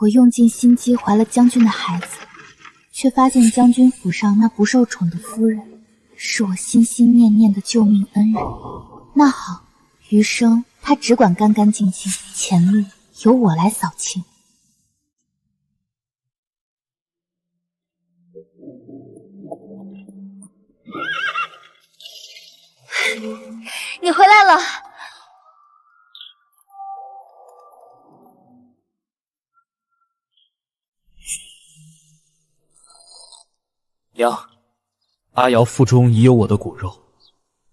我用尽心机怀了将军的孩子，却发现将军府上那不受宠的夫人，是我心心念念的救命恩人。那好，余生他只管干干净净，前路由我来扫清。你回来了。娘，阿瑶腹中已有我的骨肉，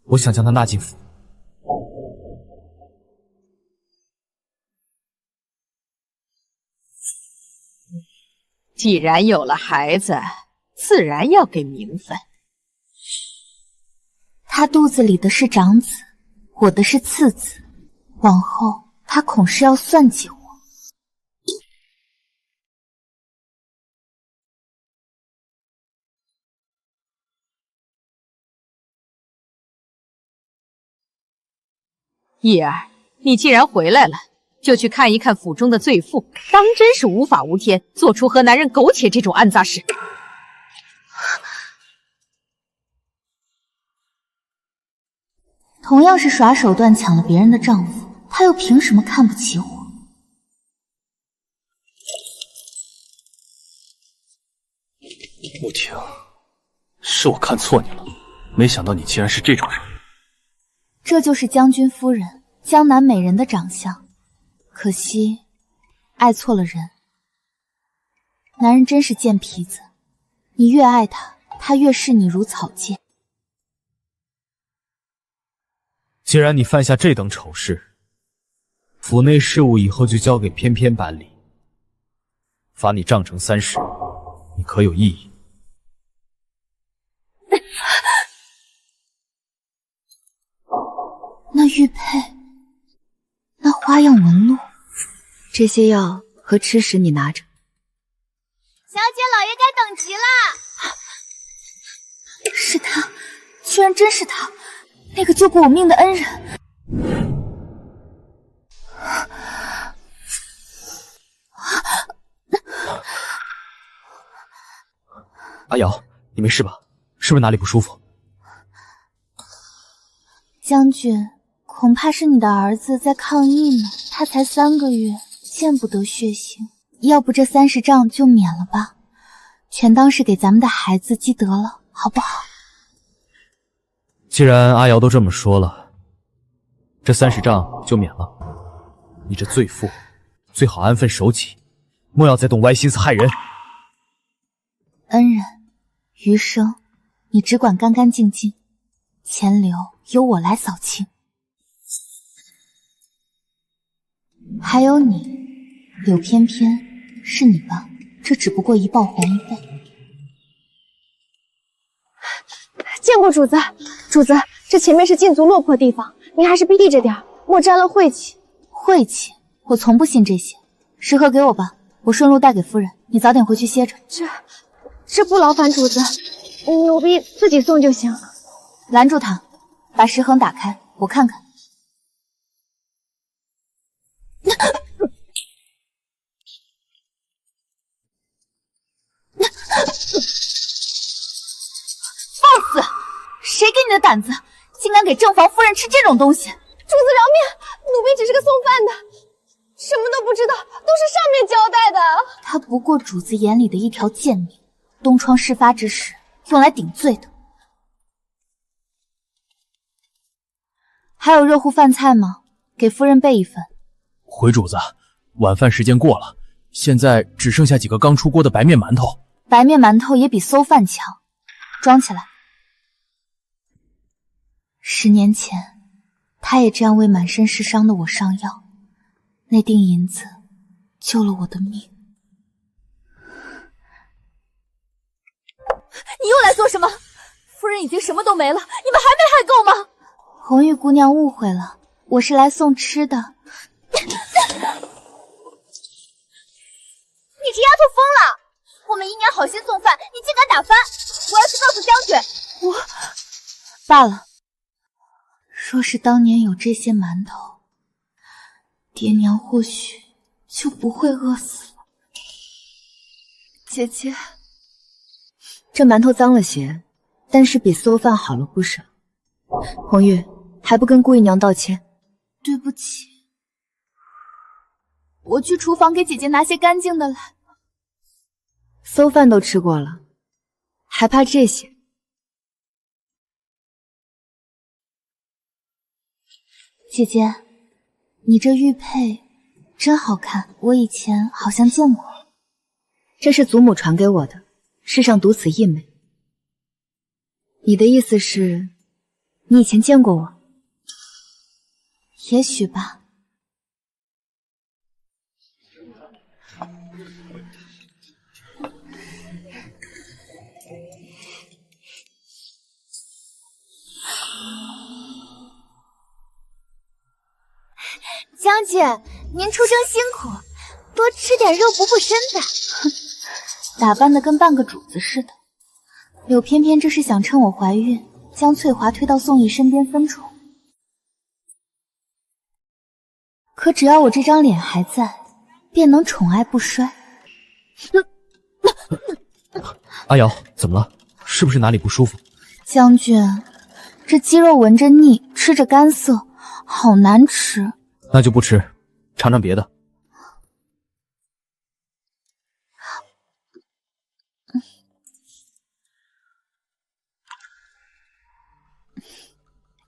我想将她纳进府。既然有了孩子，自然要给名分。他肚子里的是长子，我的是次子，往后他恐是要算计我。叶儿，你既然回来了，就去看一看府中的罪妇，当真是无法无天，做出和男人苟且这种暗杂事。同样是耍手段抢了别人的丈夫，他又凭什么看不起我？慕婷，是我看错你了，没想到你竟然是这种人。这就是将军夫人，江南美人的长相，可惜爱错了人。男人真是贱皮子，你越爱他，他越视你如草芥。既然你犯下这等丑事，府内事务以后就交给翩翩办理，罚你杖惩30，你可有异议？那玉佩，那花样纹路，这些药和吃食你拿着。小姐，老爷该等急啦！是他，居然真是他，那个救过我命的恩人。阿瑶，你没事吧？是不是哪里不舒服？将军，恐怕是你的儿子在抗议呢。他才3个月，见不得血腥。要不这30杖就免了吧，全当是给咱们的孩子积德了，好不好？既然阿瑶都这么说了，这30杖就免了。你这罪妇，最好安分守己，莫要再动歪心思害人。恩人，余生你只管干干净净，钱流由我来扫清。还有你，柳翩翩，是你吧？这只不过一报还一报。见过主子，主子，这前面是禁足落魄地方，您还是避着点，莫沾了晦气。晦气？我从不信这些。食盒给我吧，我顺路带给夫人，你早点回去歇着。这不劳烦主子，奴婢自己送就行。拦住他，把食盒打开，我看看。放肆！谁给你的胆子，竟敢给正房夫人吃这种东西？主子饶命，奴婢只是个送饭的，什么都不知道，都是上面交代的。他不过主子眼里的一条贱命，东窗事发之时用来顶罪的。还有热乎饭菜吗？给夫人备一份。回主子，晚饭时间过了，现在只剩下几个刚出锅的白面馒头。白面馒头也比馊饭强，装起来。10年前，他也这样为满身是伤的我上药，那锭银子救了我的命。你又来做什么？夫人已经什么都没了，你们还没害够吗？红玉姑娘误会了，我是来送吃的。你这丫头疯了！我们姨娘好心送饭，你竟敢打翻！我要去告诉将军。我罢了。若是当年有这些馒头，爹娘或许就不会饿死了。姐姐，这馒头脏了些，但是比馊饭好了不少。红玉，还不跟顾姨娘道歉？对不起，我去厨房给姐姐拿些干净的来。馊饭都吃过了，还怕这些？姐姐，你这玉佩真好看，我以前好像见过。这是祖母传给我的，世上独此一枚。你的意思是，你以前见过我？也许吧。将军，您出征辛苦，多吃点肉补补身子。打扮的跟半个主子似的，柳翩翩这是想趁我怀孕，将翠华推到宋义身边分宠。可只要我这张脸还在，便能宠爱不衰。阿瑶，怎么了？是不是哪里不舒服？将军，这鸡肉闻着腻，吃着干涩，好难吃。那就不吃，尝尝别的。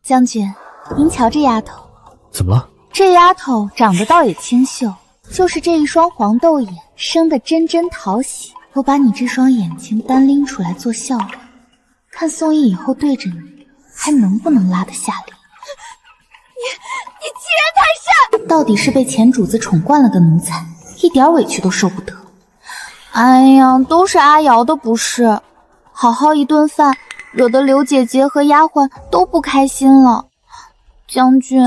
将军，您瞧这丫头。怎么了？这丫头长得倒也清秀，就是这一双黄豆眼，生得真真讨喜。我把你这双眼睛单拎出来做笑话，看宋义以后对着你，还能不能拉得下脸？你欺人太甚！到底是被前主子宠惯了的奴才，一点委屈都受不得。哎呀，都是阿瑶的不是，好好一顿饭，惹得刘姐姐和丫鬟都不开心了。将军，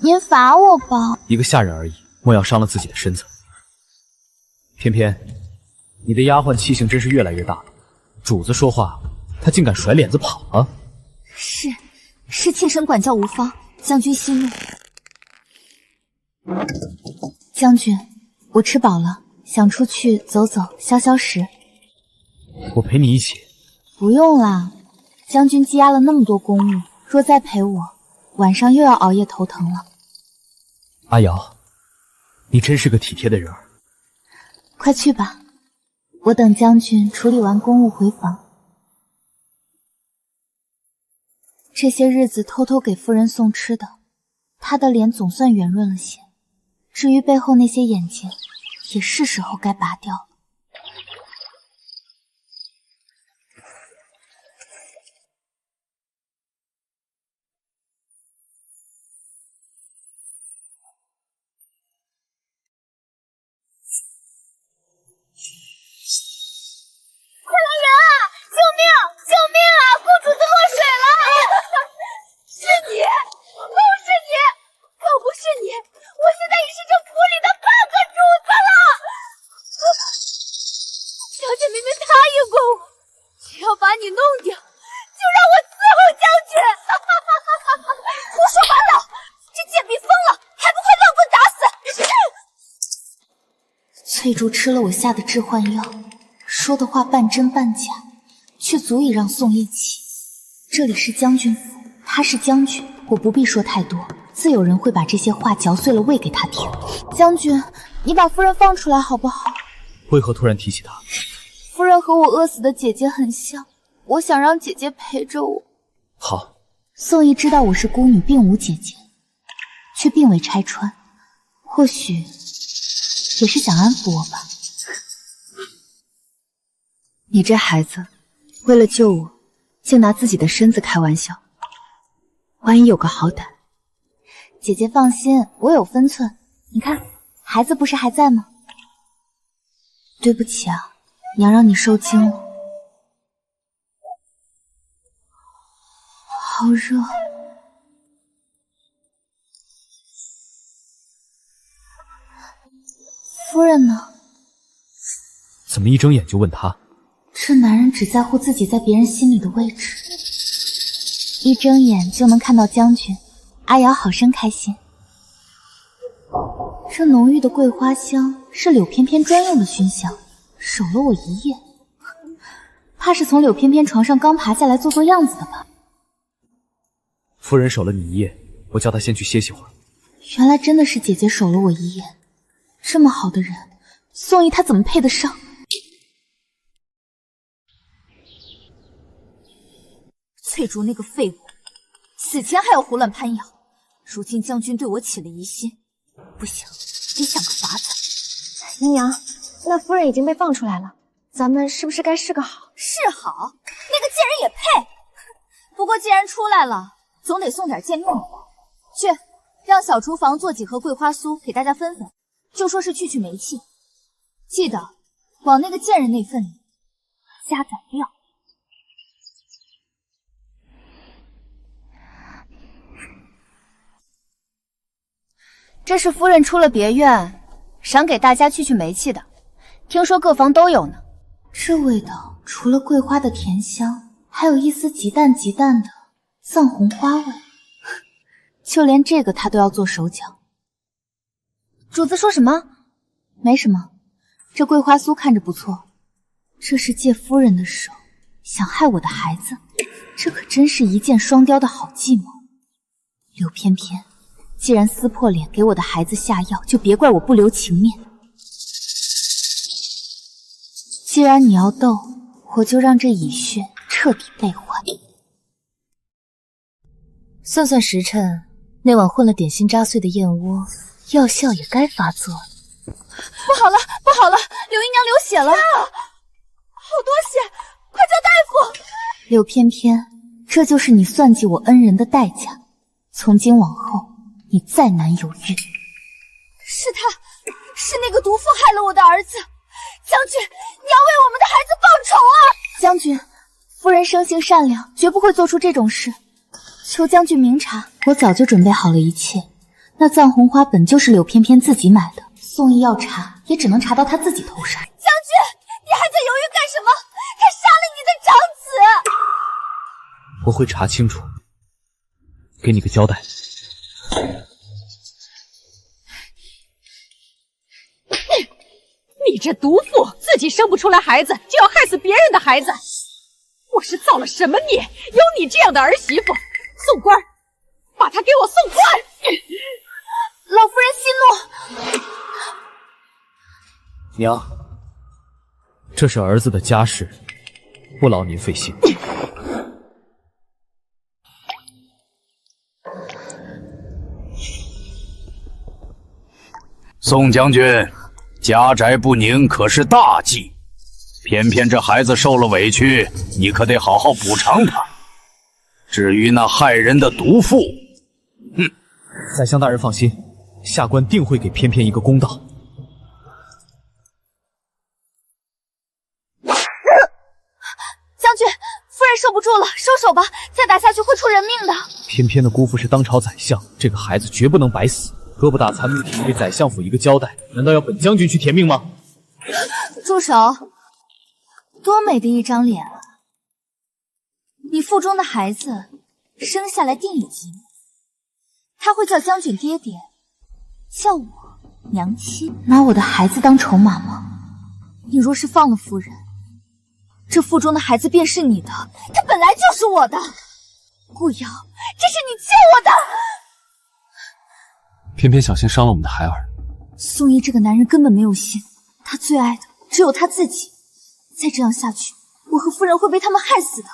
您罚我吧。一个下人而已，莫要伤了自己的身子。翩翩，你的丫鬟气性真是越来越大了。主子说话，她竟敢甩脸子跑了。是妾身管教无方，将军息怒。将军，我吃饱了，想出去走走消消食。我陪你一起。不用啦，将军积压了那么多公务，若再陪我，晚上又要熬夜头疼了。阿瑶，你真是个体贴的人儿。快去吧，我等将军处理完公务回房。这些日子偷偷给夫人送吃的，她的脸总算圆润了些。至于背后那些眼睛，也是时候该拔掉了。快来人啊！救命！救命啊！顾主子落水了！是你，都是你，要不是你，我现在已是这府里的半个主子了。小姐明明答应过我，只要把你弄掉，就让我伺候将军。胡说八道！这贱婢疯了，还不快乱棍打死！翠竹吃了我下的致幻药，说的话半真半假，却足以让宋义气。这里是将军府，他是将军，我不必说太多，自有人会把这些话嚼碎了喂给他听。将军，你把夫人放出来好不好？为何突然提起他？夫人和我饿死的姐姐很像，我想让姐姐陪着我。好。宋义知道我是孤女，并无姐姐，却并未拆穿，或许也是想安抚我吧。你这孩子，为了救我，竟拿自己的身子开玩笑，万一有个好歹。姐姐放心，我有分寸。你看，孩子不是还在吗？对不起啊，娘让你受惊了。好热。夫人呢？怎么一睁眼就问他？这男人只在乎自己在别人心里的位置，一睁眼就能看到将军，阿瑶好生开心。这浓郁的桂花香是柳翩翩专用的熏香，守了我一夜，怕是从柳翩翩床上刚爬下来做样子的吧？夫人守了你一夜，我叫她先去歇息会儿。原来真的是姐姐守了我一夜，这么好的人，宋义他怎么配得上？翠竹那个废物，死前还要胡乱攀咬，如今将军对我起了疑心，不行，得想个法子。姨娘，那夫人已经被放出来了，咱们是不是该示个好？是好，那个贱人也配。不过既然出来了，总得送点见面礼。去，让小厨房做几盒桂花酥给大家分分，就说是去霉气。记得往那个贱人那份里加点料。这是夫人出了别院，赏给大家去霉气的，听说各房都有呢。这味道除了桂花的甜香，还有一丝极淡的藏红花味，就连这个他都要做手脚。主子说什么？没什么，这桂花酥看着不错，这是借夫人的手想害我的孩子，这可真是一箭双雕的好计谋。柳翩翩，既然撕破脸给我的孩子下药，就别怪我不留情面。既然你要斗，我就让这蚁穴彻底被换。算算时辰，那晚混了点心扎碎的燕窝，药效也该发作了。不好了，不好了，柳姨娘流血了！好多血，快叫大夫！柳翩翩，这就是你算计我恩人的代价。从今往后，你再难有孕。是他，是那个毒妇害了我的儿子。将军，你要为我们的孩子报仇啊！将军，夫人生性善良，绝不会做出这种事。求将军明察，我早就准备好了一切。那藏红花本就是柳翩翩自己买的，宋义要查，也只能查到他自己头上。将军，你还在犹豫干什么？他杀了你的长子！我会查清楚，给你个交代。你这毒妇，自己生不出来孩子，就要害死别人的孩子！我是造了什么孽，有你这样的儿媳妇？送官，把她给我送官！老夫人息怒。娘，这是儿子的家事，不劳您费心。宋将军，家宅不宁可是大忌，偏偏这孩子受了委屈，你可得好好补偿他。至于那害人的毒妇，宰相大人放心，下官定会给翩翩一个公道。将军，夫人受不住了，收手吧，再打下去会出人命的。翩翩的姑父是当朝宰相，这个孩子绝不能白死。若不打残命令，给宰相府一个交代，难道要本将军去填命吗？住手！多美的一张脸啊！你腹中的孩子生下来定有吉命，他会叫将军爹爹，叫我娘亲，拿我的孩子当筹码吗？你若是放了夫人，这腹中的孩子便是你的，他本来就是我的。顾瑶，这是你救我的！偏偏小心伤了我们的孩儿。宋义这个男人根本没有心，他最爱的只有他自己。再这样下去，我和夫人会被他们害死的。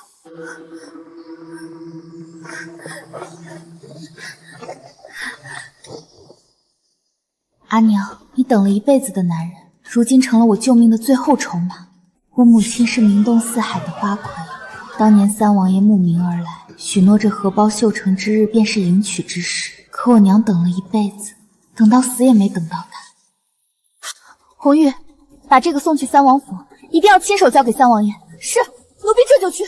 阿娘，你等了一辈子的男人，如今成了我救命的最后筹码。我母亲是名动四海的花魁，当年三王爷慕名而来，许诺这荷包绣成之日便是迎娶之时。可我娘等了一辈子，等到死也没等到他。红玉，把这个送去三王府，一定要亲手交给三王爷。是，奴婢这就去。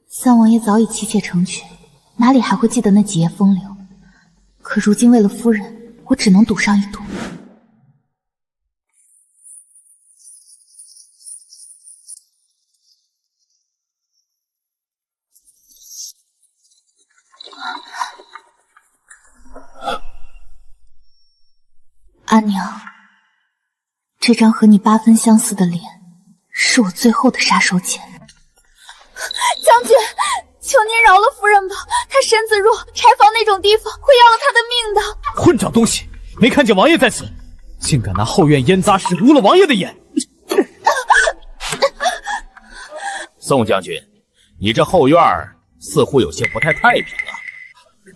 三王爷早已妻妾成群，哪里还会记得那几夜风流？可如今为了夫人，我只能赌上一赌。阿娘，这张和你8分相似的脸，是我最后的杀手锏。将军，求您饶了夫人吧，她身子弱，柴房那种地方会要了她的命的。混账东西，没看见王爷在此，竟敢拿后院烟杂事污了王爷的眼！宋将军，你这后院似乎有些不太太平啊。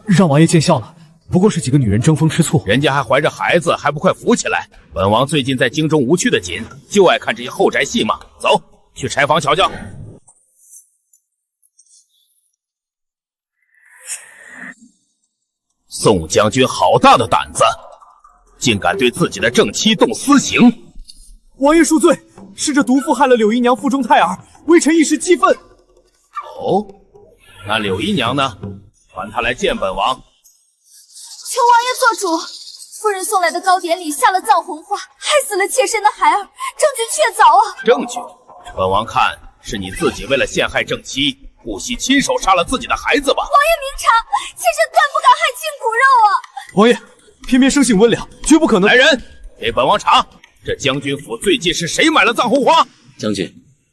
让王爷见笑了，不过是几个女人争风吃醋，人家还怀着孩子，还不快扶起来！本王最近在京中无趣的紧，就爱看这些后宅戏码。走，去柴房瞧瞧。宋将军好大的胆子，竟敢对自己的正妻动私刑！王爷恕罪，是这毒妇害了柳姨娘腹中胎儿，微臣一时激愤。哦，那柳姨娘呢？传她来见本王。求王爷做主，夫人送来的糕点里下了藏红花，害死了妾身的孩儿，证据确凿啊！证据？本王看是你自己为了陷害正妻，不惜亲手杀了自己的孩子吧？王爷明察，妾身断不敢害亲骨肉啊！王爷，偏偏生性温良，绝不可能。来人，给本王查，这将军府最近是谁买了藏红花？将军，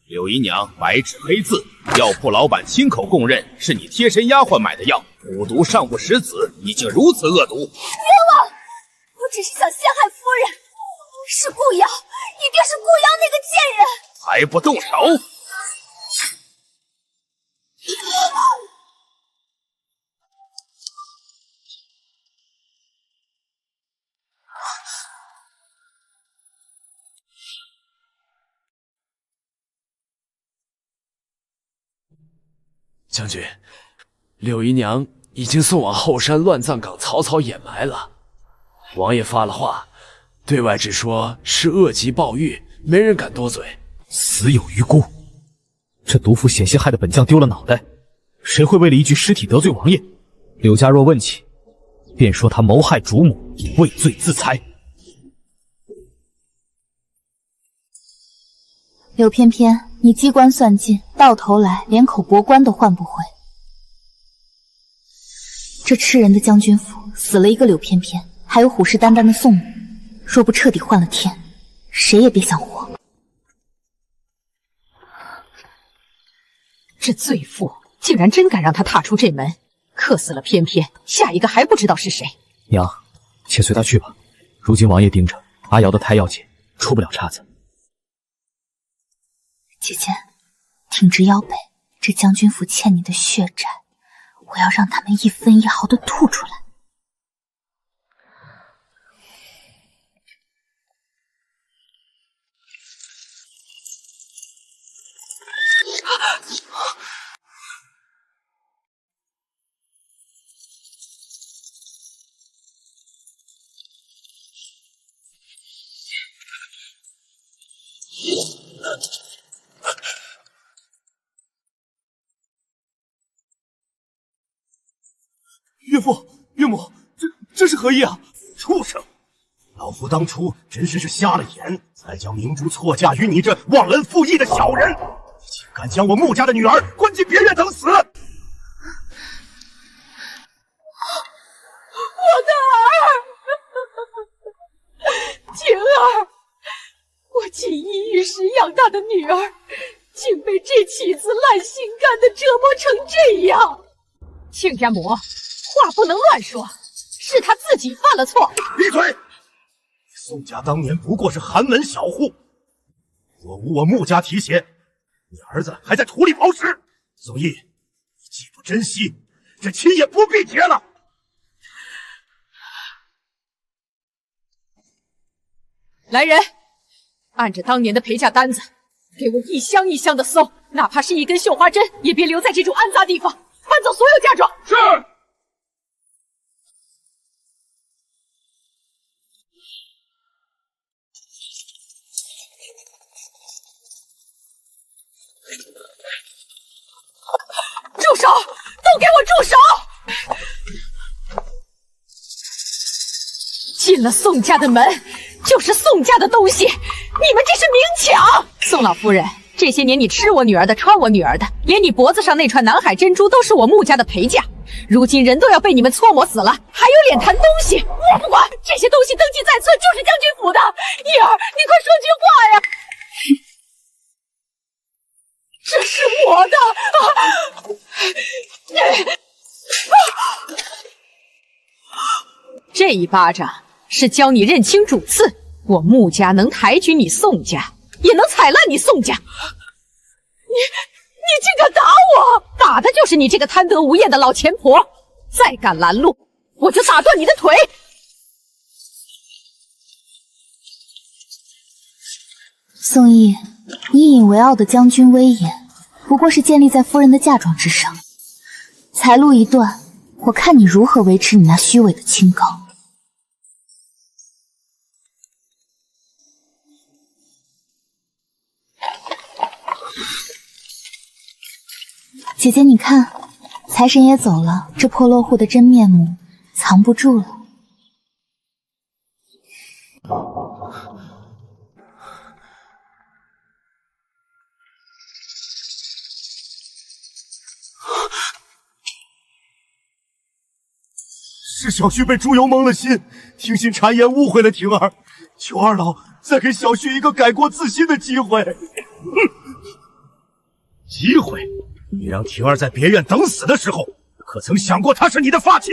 柳姨娘白纸黑字，药铺老板亲口供认是你贴身丫鬟买的药，蛊毒尚不食子，已经如此恶毒。冤枉！我只是想陷害夫人，是顾瑶，一定是顾瑶那个贱人！还不动手！将军，柳姨娘已经送往后山乱葬岗草草掩埋了。王爷发了话，对外只说是恶疾暴愈，没人敢多嘴。死有余辜，这毒妇险些害得本将丢了脑袋，谁会为了一具尸体得罪王爷？柳家若问起，便说他谋害主母，畏罪自裁。柳翩翩，你机关算尽，到头来连口薄官都换不回。这吃人的将军府死了一个柳翩翩，还有虎视眈眈的宋母，若不彻底换了天，谁也别想活。这罪妇竟然真敢让他踏出这门，克死了翩翩，下一个还不知道是谁。娘，且随他去吧。如今王爷盯着，阿瑶的胎要紧，出不了岔子。姐姐，挺直腰背，这将军府欠你的血债，我要让他们一分一毫的吐出来。岳父、岳母，这是何意啊？畜生！老夫当初真是瞎了眼，才将明珠错嫁于你这忘恩负义的小人，竟敢将我穆家的女儿关进别院等死！我的儿，晴儿，我锦衣玉食养大的女儿，竟被这起子烂心肝的折磨成这样。亲家母，话不能乱说，是他自己犯了错。闭嘴！宋家当年不过是寒门小户，若无我穆家提携，你儿子还在土里刨食。宋义，你既不珍惜，这亲也不必结了。来人，按着当年的陪嫁单子，给我一箱一箱的搜，哪怕是一根绣花针，也别留在这种安杂地方，搬走所有嫁妆。是。住手！都给我住手！进了宋家的门，就是宋家的东西，你们这是明抢！宋老夫人，这些年你吃我女儿的，穿我女儿的，连你脖子上那串南海珍珠都是我穆家的陪嫁，如今人都要被你们搓磨死了，还有脸谈东西？我不管，这些东西登记在册就是将军府的。叶儿，你快说句话呀！这是我的这一巴掌是教你认清主次。我穆家能抬举你宋家，也能踩烂你宋家。你竟敢打我！打的就是你这个贪得无厌的老钱婆！再敢拦路，我就打断你的腿！宋义，你引为傲的将军威严，不过是建立在夫人的嫁妆之上。财路一断，我看你如何维持你那虚伪的清高。姐姐，你看，财神爷走了，这破落户的真面目藏不住了。是小旭被猪油蒙了心，听信谗言误会了婷儿，求二老再给小旭一个改过自新的机会。机会？你让婷儿在别院等死的时候，可曾想过她是你的发妻？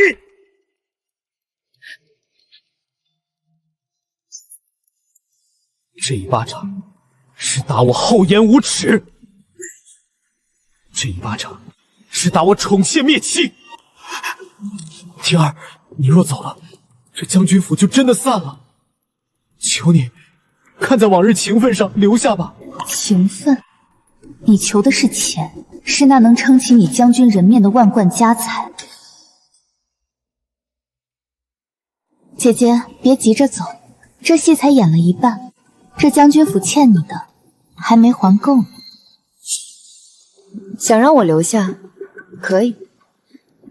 这一巴掌是打我厚颜无耻，这一巴掌是打我宠妾灭妻。婷儿，你若走了，这将军府就真的散了。求你，看在往日情分上留下吧。情分？你求的是钱，是那能撑起你将军人面的万贯家财。姐姐，别急着走，这戏才演了一半，这将军府欠你的还没还够呢。想让我留下，可以，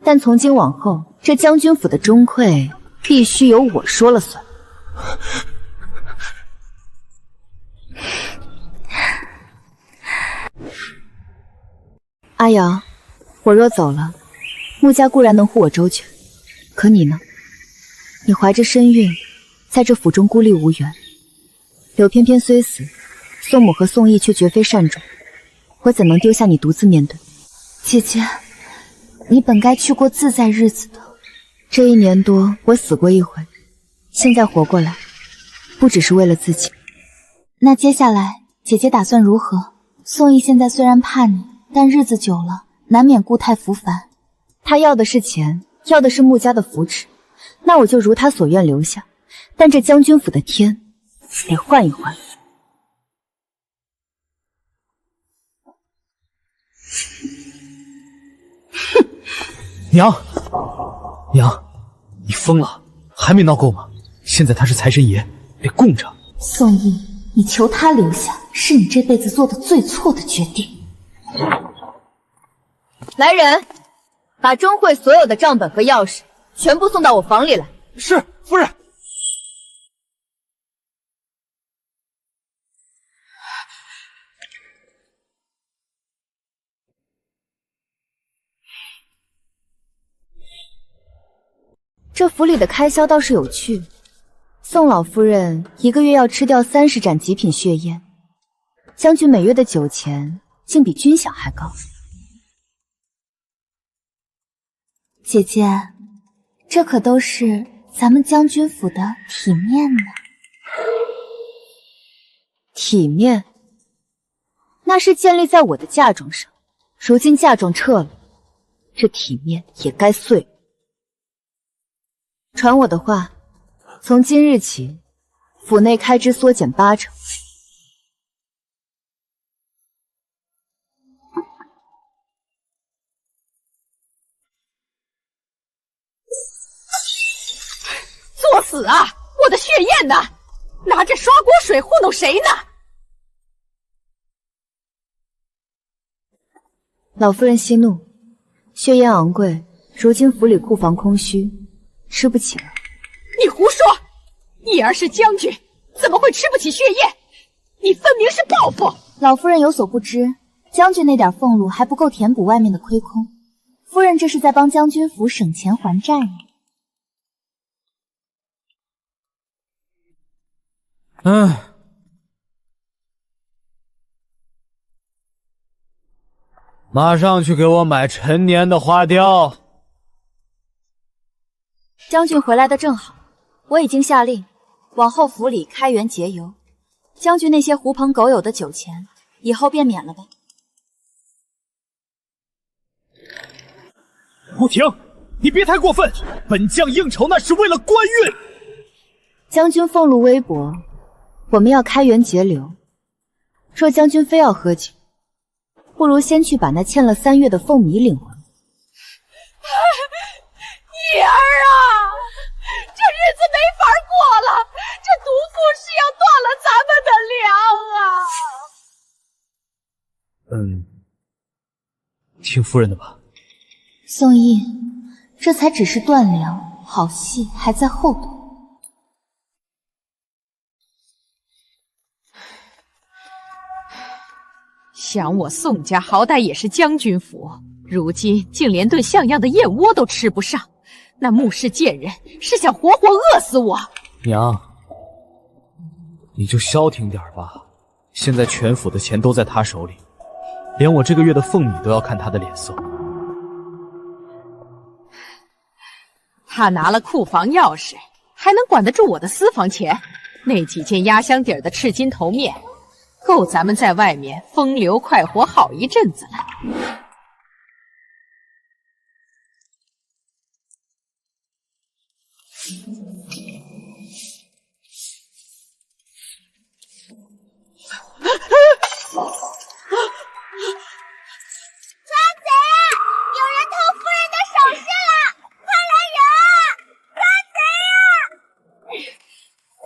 但从今往后，这将军府的钟馗必须由我说了算。阿瑶，我若走了，穆家固然能护我周全，可你呢？你怀着身孕，在这府中孤立无援。柳翩翩虽死，宋母和宋义却绝非善种，我怎能丢下你独自面对？姐姐，你本该去过自在日子的。这1年多，我死过一回，现在活过来，不只是为了自己。那接下来，姐姐打算如何？宋义现在虽然怕你，但日子久了，难免故态复返。他要的是钱，要的是穆家的扶持，那我就如他所愿留下。但这将军府的天，得换一换。哼，娘，你疯了？还没闹够吗？现在他是财神爷，得供着。宋义，你求他留下，是你这辈子做的最错的决定。来人，把钟会所有的账本和钥匙全部送到我房里来。是，夫人。这府里的开销倒是有趣，宋老夫人1个月要吃掉30盏极品血宴，将军每月的酒钱竟比军饷还高。姐姐，这可都是咱们将军府的体面呢。体面？那是建立在我的嫁妆上，如今嫁妆撤了，这体面也该碎了。传我的话，从今日起，府内开支缩减80%。作死啊！我的血燕呢？拿着刷锅水糊弄谁呢？老夫人息怒，血燕昂贵，如今府里库房空虚，吃不起了。你胡说！叶儿是将军，怎么会吃不起血燕？你分明是报复！老夫人有所不知，将军那点俸禄还不够填补外面的亏空，夫人这是在帮将军府省钱还债呢。马上去给我买陈年的花雕。将军回来的正好，我已经下令，往后府里开源节流。将军那些狐朋狗友的酒钱，以后便免了吧。不停！你别太过分，本将应酬那是为了官运。将军俸禄微薄，我们要开源节流。若将军非要喝酒，不如先去把那欠了3月的凤米领回。女儿啊，这日子没法过了，这毒妇是要断了咱们的粮啊！听夫人的吧。宋毅，这才只是断粮，好戏还在后头。想我宋家好歹也是将军府，如今竟连顿像样的燕窝都吃不上，那穆氏贱人是想活活饿死我。娘，你就消停点吧，现在全府的钱都在他手里，连我这个月的俸米都要看他的脸色。他拿了库房钥匙，还能管得住我的私房钱？那几件压箱底的赤金头面，够咱们在外面风流快活好一阵子了。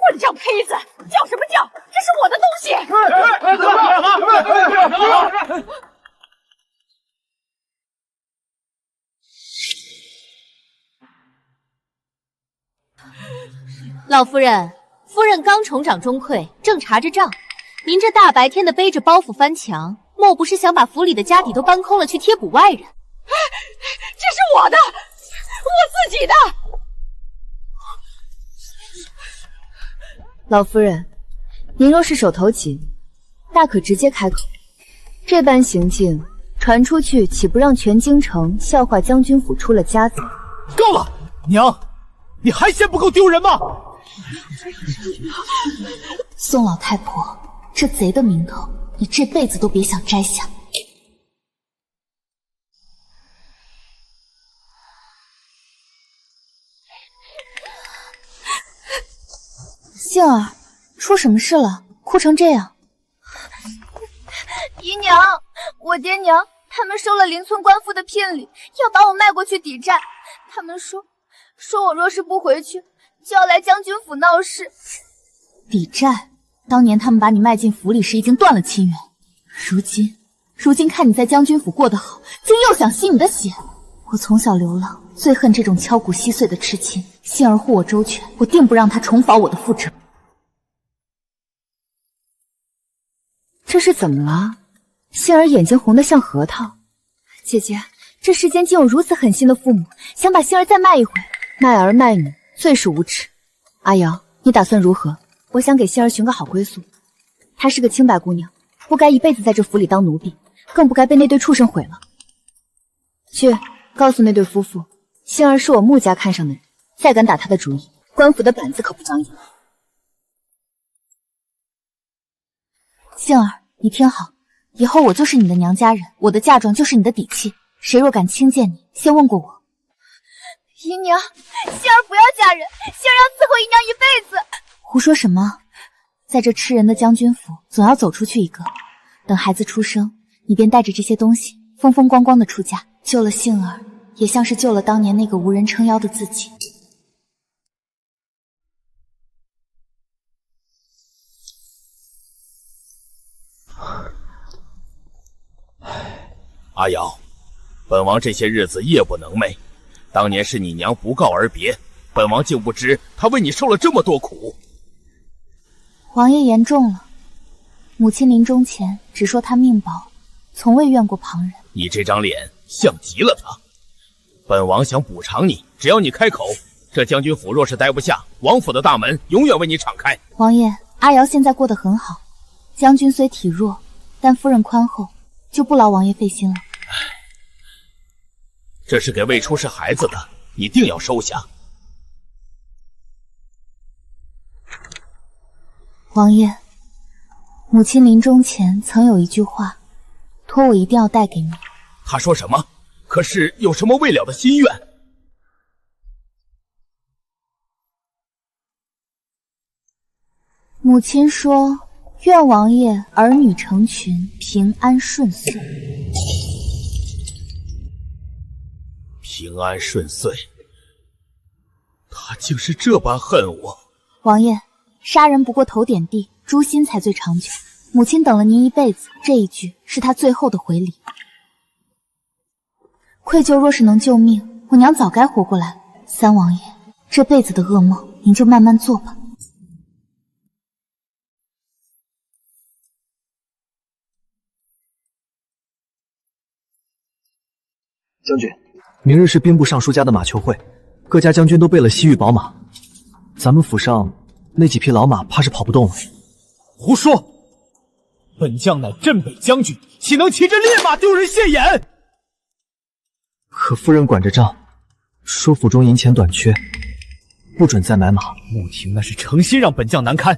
混账胚子，叫什么叫？这是我的东西！老夫人，夫人刚重掌中馈，正查着账。您这大白天的背着包袱翻墙，莫不是想把府里的家底都搬空了去贴补外人？这是我的，我自己的。老夫人，您若是手头紧，大可直接开口。这般行径传出去，岂不让全京城笑话将军府出了家子？够了，娘，你还嫌不够丢人吗？宋老太婆，这贼的名头，你这辈子都别想摘下。杏儿，出什么事了？哭成这样。姨娘，我爹娘他们收了邻村官妇的聘礼，要把我卖过去抵债。他们说我若是不回去，就要来将军府闹事。抵债？当年他们把你卖进府里时已经断了亲缘，如今看你在将军府过得好，竟又想吸你的血。我从小流浪，最恨这种敲骨吸碎的痴情。杏儿护我周全，我定不让他重蹈我的覆辙。这是怎么了？杏儿眼睛红得像核桃。姐姐，这世间竟有如此狠心的父母，想把杏儿再卖一回，卖儿卖女，最是无耻。阿瑶，你打算如何？我想给杏儿寻个好归宿。她是个清白姑娘，不该一辈子在这府里当奴婢，更不该被那对畜生毁了。去告诉那对夫妇，杏儿是我穆家看上的人，再敢打她的主意，官府的板子可不长眼。杏儿，你听好，以后我就是你的娘家人，我的嫁妆就是你的底气，谁若敢轻贱你，先问过我。姨娘，杏儿不要嫁人，杏儿要伺候姨娘一辈子。胡说什么？在这吃人的将军府，总要走出去一个。等孩子出生，你便带着这些东西，风风光光的出嫁，救了杏儿，也像是救了当年那个无人撑腰的自己。阿瑶，本王这些日子夜不能寐，当年是你娘不告而别，本王竟不知她为你受了这么多苦。王爷言重了，母亲临终前只说她命薄，从未怨过旁人。你这张脸像极了她，本王想补偿你，只要你开口，这将军府若是待不下，王府的大门永远为你敞开。王爷，阿瑶现在过得很好，将军虽体弱，但夫人宽厚，就不劳王爷费心了。这是给未出世孩子的，一定要收下。王爷，母亲临终前曾有一句话，托我一定要带给你。他说什么？可是有什么未了的心愿？母亲说，愿王爷儿女成群，平安顺遂。平安顺遂，他竟是这般恨我。王爷，杀人不过头点地，诛心才最长久。母亲等了您一辈子，这一句是她最后的回礼。愧疚若是能救命，我娘早该活过来了。三王爷，这辈子的噩梦，您就慢慢做吧。将军，明日是兵部尚书家的马球会，各家将军都备了西域宝马，咱们府上那几匹老马怕是跑不动了。胡说！本将乃镇北将军，岂能骑着烈马丢人现眼？可夫人管着账，说府中银钱短缺，不准再买马。穆婷那是诚心让本将难堪，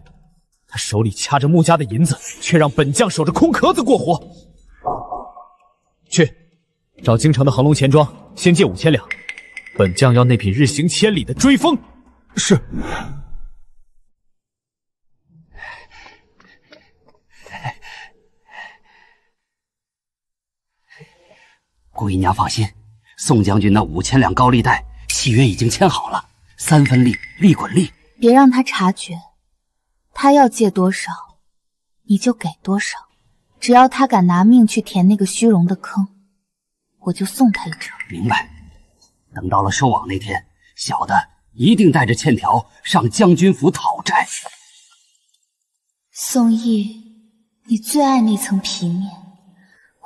他手里掐着穆家的银子，却让本将守着空壳子过活。去，找京城的恒隆钱庄，先借5000两。本将要那匹日行千里的追风。是。贵娘放心，宋将军那5000两高利贷契约已经签好了，3分利，利滚利。别让他察觉，他要借多少，你就给多少。只要他敢拿命去填那个虚荣的坑，我就送他一程。明白。等到了收网那天，小的一定带着欠条上将军府讨债。宋毅，你最爱那层皮面，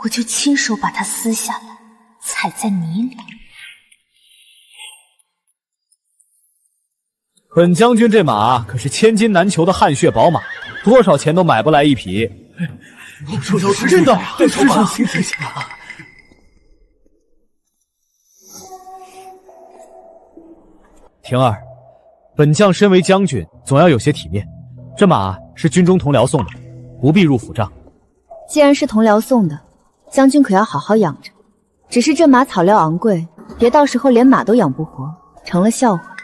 我就亲手把它撕下来，踩在泥里。本将军这马可是千金难求的汗血宝马，多少钱都买不来一匹。真的，对手马。婷儿，本将身为将军，总要有些体面。这马是军中同僚送的，不必入府账。既然是同僚送的，将军可要好好养着。只是这马草料昂贵，别到时候连马都养不活，成了笑话。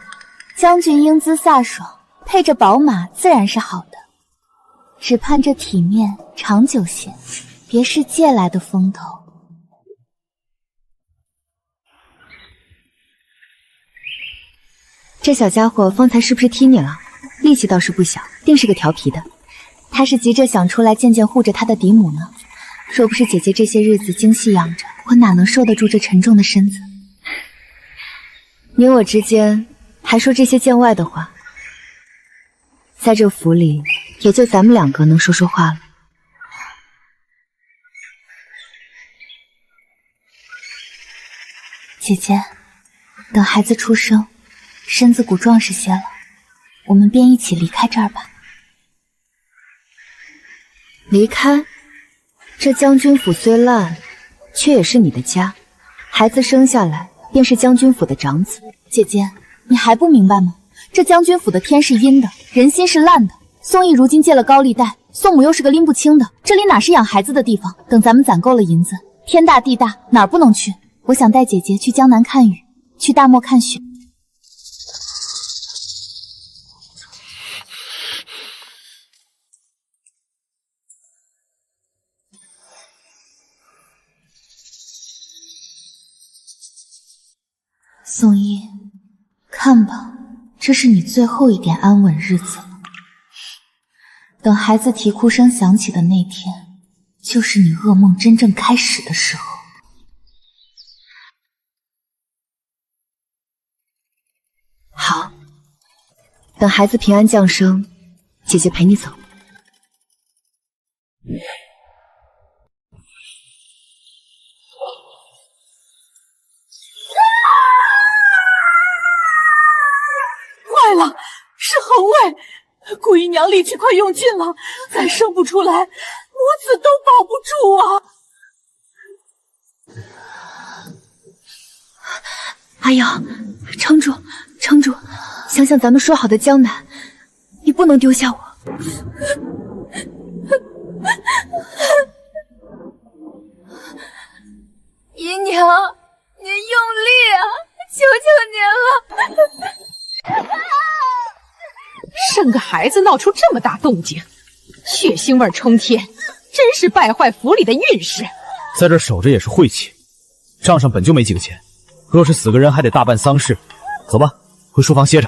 将军英姿飒爽，配着宝马自然是好的，只盼这体面长久些，别是借来的风头。这小家伙方才是不是踢你了？力气倒是不小，定是个调皮的。他是急着想出来见见护着他的嫡母呢。若不是姐姐这些日子精细养着，我哪能受得住这沉重的身子？你我之间还说这些见外的话，在这府里也就咱们2个能说说话了。姐姐，等孩子出生，身子骨壮实些了，我们便一起离开这儿吧。离开？这将军府虽烂，却也是你的家。孩子生下来便是将军府的长子。姐姐，你还不明白吗？这将军府的天是阴的，人心是烂的。宋毅如今借了高利贷，宋母又是个拎不清的，这里哪是养孩子的地方？等咱们攒够了银子，天大地大，哪儿不能去？我想带姐姐去江南看雨，去大漠看雪。宋毅，看吧，这是你最后一点安稳日子了。等孩子啼哭声响起的那天，就是你噩梦真正开始的时候。好，等孩子平安降生，姐姐陪你走。力气快用尽了，再生不出来，母子都保不住啊！阿瑶，撑住，撑住！想想咱们说好的江南，你不能丢下我。姨娘，您用力啊！求求您了！生个孩子闹出这么大动静，血腥味冲天，真是败坏府里的运势。在这守着也是晦气，账上本就没几个钱，若是死个人还得大办丧事。走吧，回书房歇着。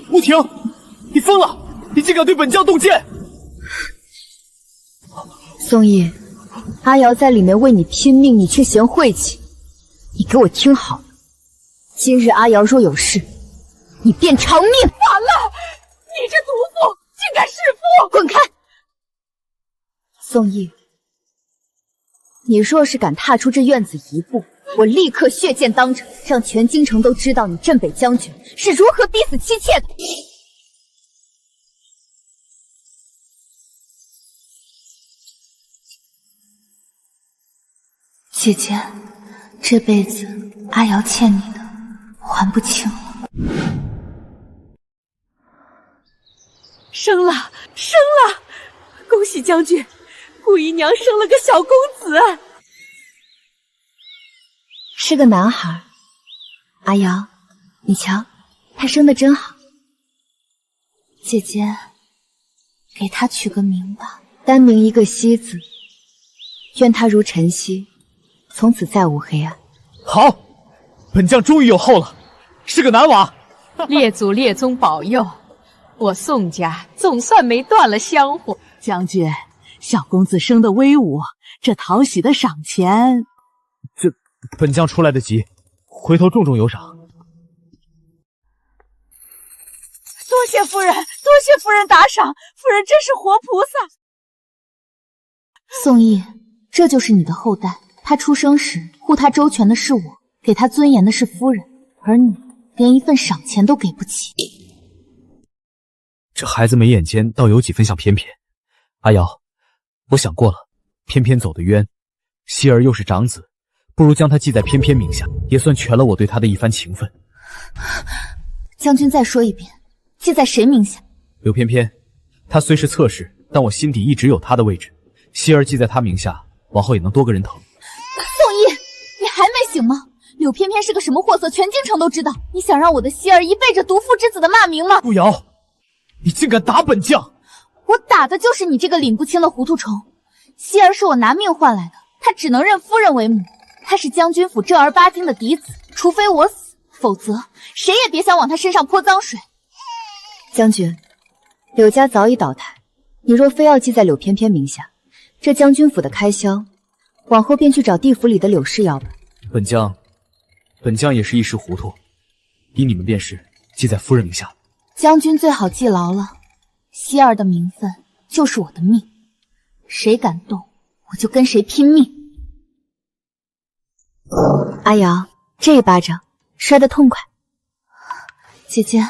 穆婷，你疯了！你竟敢对本将动剑！宋毅，阿瑶在里面为你拼命，你却嫌晦气。你给我听好了，今日阿瑶若有事，你便偿命！完了，你这毒妇竟敢弑父！滚开！宋毅，你若是敢踏出这院子一步，我立刻血溅当场，让全京城都知道你镇北将军是如何逼死妻妾的。姐姐，这辈子阿瑶欠你的还不清了。生了，生了！恭喜将军，顾姨娘生了个小公子，是个男孩。阿瑶，你瞧，他生得真好。姐姐，给他取个名吧，单名一个曦字，愿他如晨曦，从此再无黑暗。好，本将终于有后了，是个男娃。列祖列宗保佑，我宋家总算没断了香火。将军，小公子生得威武，这讨喜的赏钱，这本将出来得急，回头重重有赏。多谢夫人，多谢夫人打赏，夫人真是活菩萨。宋毅，这就是你的后代。他出生时护他周全的是我，给他尊严的是夫人，而你连一份赏钱都给不起。这孩子眉眼间倒有几分像翩翩。阿瑶，我想过了，翩翩走得冤，希儿又是长子，不如将他记在翩翩名下，也算全了我对他的一番情分。将军再说一遍，记在谁名下？柳翩翩，他虽是侧室，但我心底一直有他的位置。希儿记在他名下，往后也能多个人疼。宋毅，你还没醒吗？柳翩翩是个什么货色，全京城都知道。你想让我的希儿一辈着毒妇之子的骂名吗？顾瑶，你竟敢打本将！我打的就是你这个领不清的糊涂虫。希儿是我拿命换来的，她只能认夫人为母。她是将军府正儿八经的嫡子，除非我死，否则谁也别想往她身上泼脏水。将军，柳家早已倒台，你若非要记在柳翩翩名下，这将军府的开销，往后便去找地府里的柳氏要吧。本将也是一时糊涂，依你们便是，记在夫人名下。将军最好记牢了，希儿的名分就是我的命，谁敢动，我就跟谁拼命。阿瑶，这一巴掌摔得痛快。姐姐，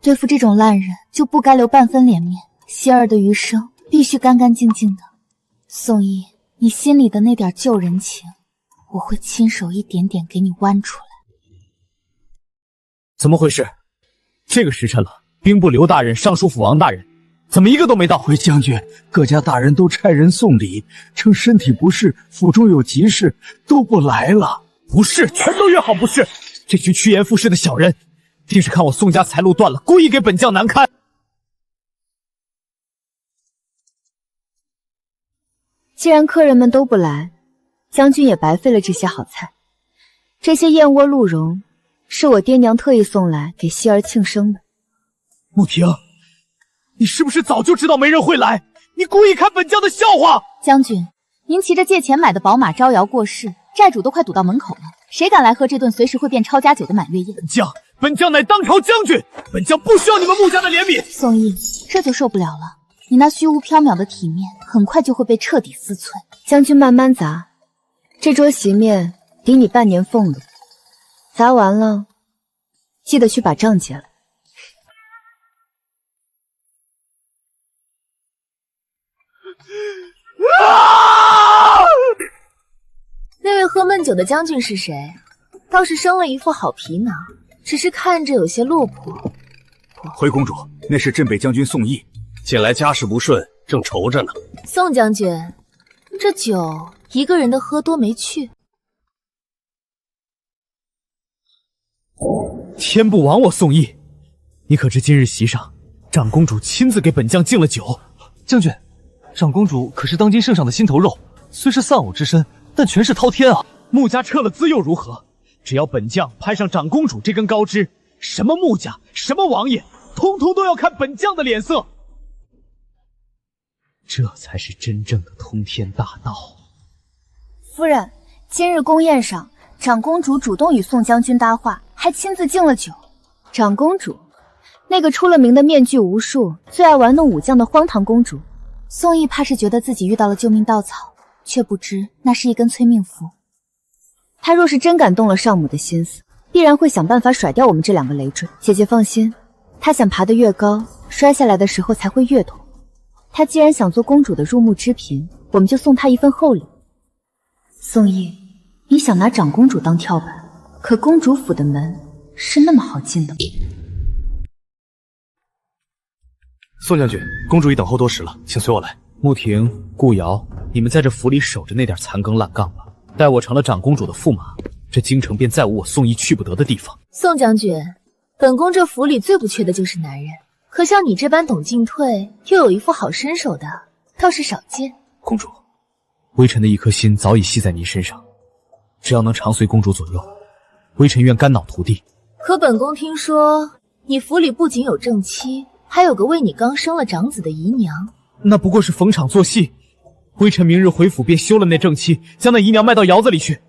对付这种烂人就不该留半分脸面，希儿的余生必须干干净净的。宋毅，你心里的那点旧人情，我会亲手一点点给你剜出来。怎么回事？这个时辰了，兵部刘大人、尚书府王大人，怎么一个都没到？回将军，各家大人都差人送礼，称身体不适，府中有急事，都不来了。不是，全都约好不是。这群趋炎附势的小人，定是看我宋家财路断了，故意给本将难堪。既然客人们都不来，将军也白费了这些好菜。这些燕窝鹿茸是我爹娘特意送来给希儿庆生的。穆婷，你是不是早就知道没人会来？你故意看本将的笑话！将军，您骑着借钱买的宝马招摇过市，债主都快堵到门口了，谁敢来喝这顿随时会变抄家酒的满月宴？本将乃当朝将军，本将不需要你们穆家的怜悯。宋毅，这就受不了了，你那虚无缥缈的体面，很快就会被彻底撕碎。将军慢慢砸，这桌席面抵你半年俸禄。砸完了，记得去把账结了。那位喝闷酒的将军是谁？倒是生了一副好皮囊，只是看着有些落魄。回公主，那是镇北将军宋义，近来家事不顺，正愁着呢。宋将军，这酒一个人的喝多没趣。天不亡我宋义，你可知今日席上，长公主亲自给本将敬了酒。将军，长公主可是当今圣上的心头肉，虽是丧偶之身，但权势滔天啊！穆家撤了资又如何？只要本将攀上长公主这根高枝，什么穆家，什么王爷，通通都要看本将的脸色。这才是真正的通天大道。夫人，今日宫宴上，长公主主动与宋将军搭话，还亲自敬了酒。长公主，那个出了名的面具无数、最爱玩弄武将的荒唐公主。宋义怕是觉得自己遇到了救命稻草，却不知那是一根催命符。他若是真感动了少母的心思，必然会想办法甩掉我们这两个累赘。姐姐放心，他想爬得越高，摔下来的时候才会越痛。他既然想做公主的入幕之嫔，我们就送他一份厚礼。宋义，你想拿长公主当跳板，可公主府的门是那么好进的吗？宋将军，公主已等候多时了，请随我来。穆婷、顾瑶，你们在这府里守着那点残羹烂杠吧。待我成了长公主的驸马，这京城便再无我宋义去不得的地方。宋将军，本宫这府里最不缺的就是男人，可像你这般懂进退又有一副好身手的，倒是少见。公主，微臣的一颗心早已系在您身上，只要能常随公主左右，微臣愿肝脑涂地。可本宫听说，你府里不仅有正妻，还有个为你刚生了长子的姨娘。那不过是逢场作戏。微臣明日回府便休了那正妻，将那姨娘卖到窑子里去。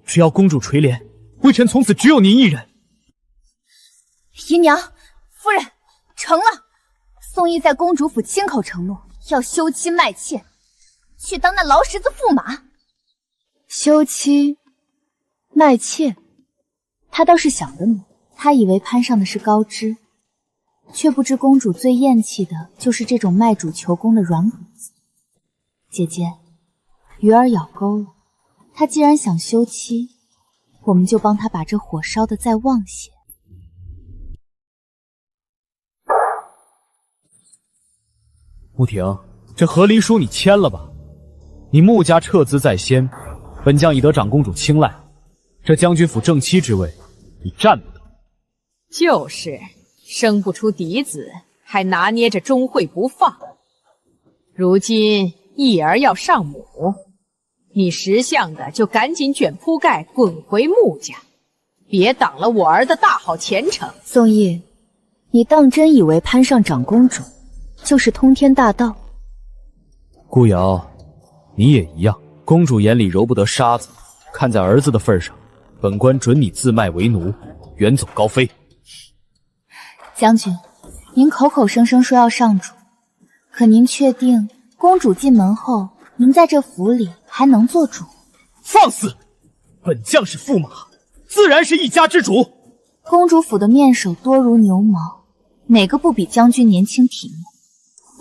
只要公主垂怜，微臣从此只有您一人。姨娘，夫人，成了。宋义在公主府亲口承诺，要休妻卖妾，去当那劳什子驸马。休妻卖妾，他倒是想得美。他以为攀上的是高枝，却不知公主最厌弃的就是这种卖主求公的软骨子。姐姐，鱼儿咬钩了，他既然想休妻，我们就帮他把这火烧得再旺些。穆婷，这和离书你签了吧？你穆家撤资在先，本将已得长公主青睐，这将军府正妻之位，你占不得。就是生不出嫡子，还拿捏着钟会不放。如今义儿要上母，你识相的就赶紧卷铺盖滚回穆家，别挡了我儿的大好前程。宋义，你当真以为攀上长公主就是通天大道？顾瑶，你也一样，公主眼里揉不得沙子，看在儿子的份上，本官准你自卖为奴，远走高飞。将军，您口口声声说要上主，可您确定公主进门后，您在这府里还能做主？放肆！本将是驸马，自然是一家之主。公主府的面首多如牛毛，哪个不比将军年轻体面？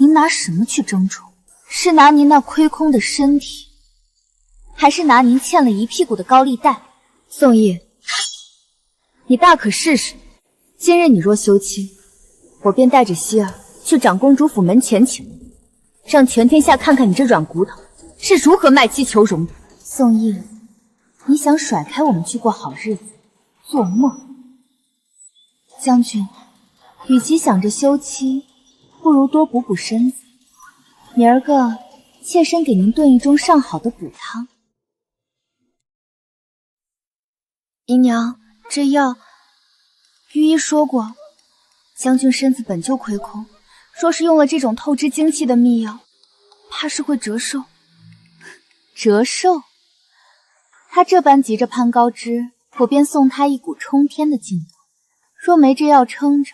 您拿什么去争宠？是拿您那亏空的身体，还是拿您欠了一屁股的高利贷？宋义，你大可试试。今日你若休妻，我便带着希儿去长公主府门前请你，让全天下看看你这软骨头是如何卖妻求荣的。宋义，你想甩开我们去过好日子？做梦！将军，与其想着休妻，不如多补补身子。明儿个妾身给您炖一盅上好的补汤。姨娘，这药御医说过，将军身子本就亏空，若是用了这种透支精气的秘药，怕是会折寿。折寿？他这般急着攀高枝，我便送他一股冲天的劲头。若没这药撑着，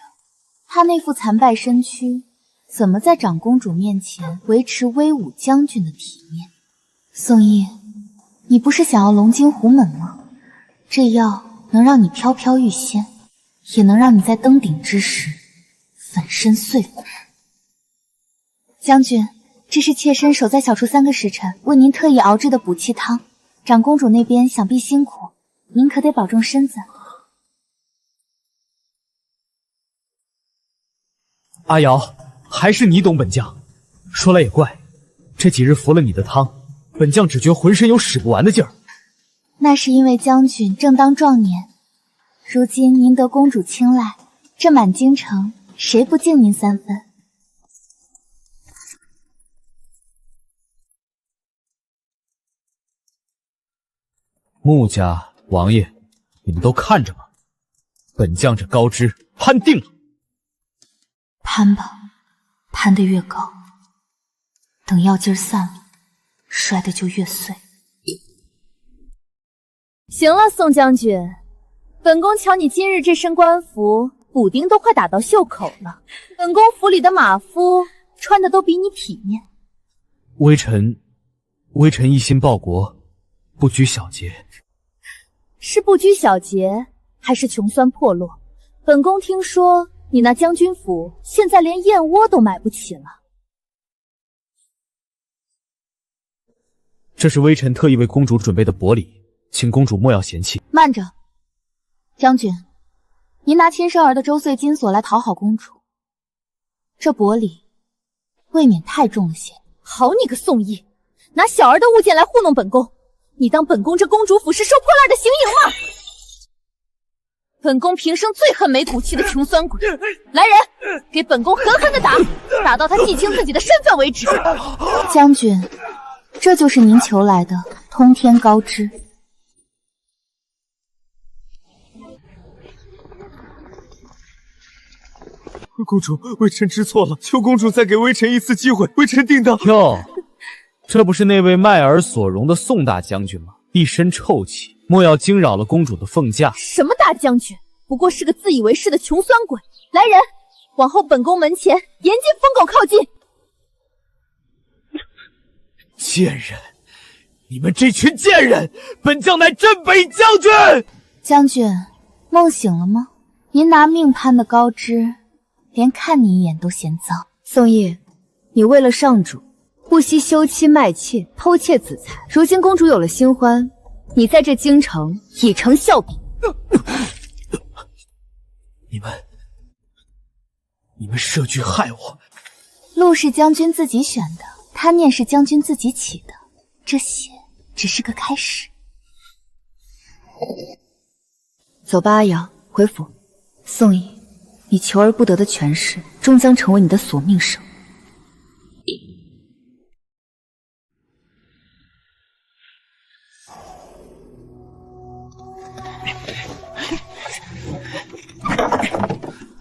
他那副残败身躯，怎么在长公主面前维持威武将军的体面？宋义，你不是想要龙精虎猛吗？这药能让你飘飘欲仙，也能让你在登顶之时粉身碎骨。将军，这是妾身守在小厨3个时辰为您特意熬制的补气汤，长公主那边想必辛苦，您可得保重身子。阿瑶，还是你懂本将。说来也怪，这几日服了你的汤，本将只觉浑身有使不完的劲儿。那是因为将军正当壮年，如今您得公主青睐，这满京城谁不敬您3分？穆家王爷，你们都看着吧，本将这高枝攀定了。攀吧，攀得越高，等药劲儿散了，摔得就越碎。行了，宋将军，本宫瞧你今日这身官服，补丁都快打到袖口了。本宫府里的马夫穿的都比你体面。微臣一心报国，不拘小节。是不拘小节，还是穷酸破落？本宫听说你那将军府现在连燕窝都买不起了。这是微臣特意为公主准备的薄礼，请公主莫要嫌弃。慢着，将军，您拿亲生儿的周岁金锁来讨好公主，这薄礼未免太重了些。好你个宋义，拿小儿的物件来糊弄本宫，你当本宫这公主府是收破烂的行营吗？本宫平生最恨没骨气的穷酸鬼，来人，给本宫狠狠的打，打到他记清自己的身份为止。将军，这就是您求来的通天高枝。公主，微臣知错了，求公主再给微臣一次机会，微臣定当。哟，这不是那位卖耳所容的宋大将军吗？一身臭气，莫要惊扰了公主的凤驾。什么大将军，不过是个自以为是的穷酸鬼。来人，往后本宫门前严禁疯狗靠近。贱人，你们这群贱人！本将乃镇北将军。将军，梦醒了吗？您拿命攀的高枝，连看你一眼都嫌脏。宋义，你为了上主，不惜休妻卖妾，偷窃子财。如今公主有了新欢，你在这京城已成笑柄。你们设局害我。路是将军自己选的，贪念是将军自己起的，这些只是个开始。走吧，阿瑶，回府。宋义，你求而不得的权势，终将成为你的索命绳。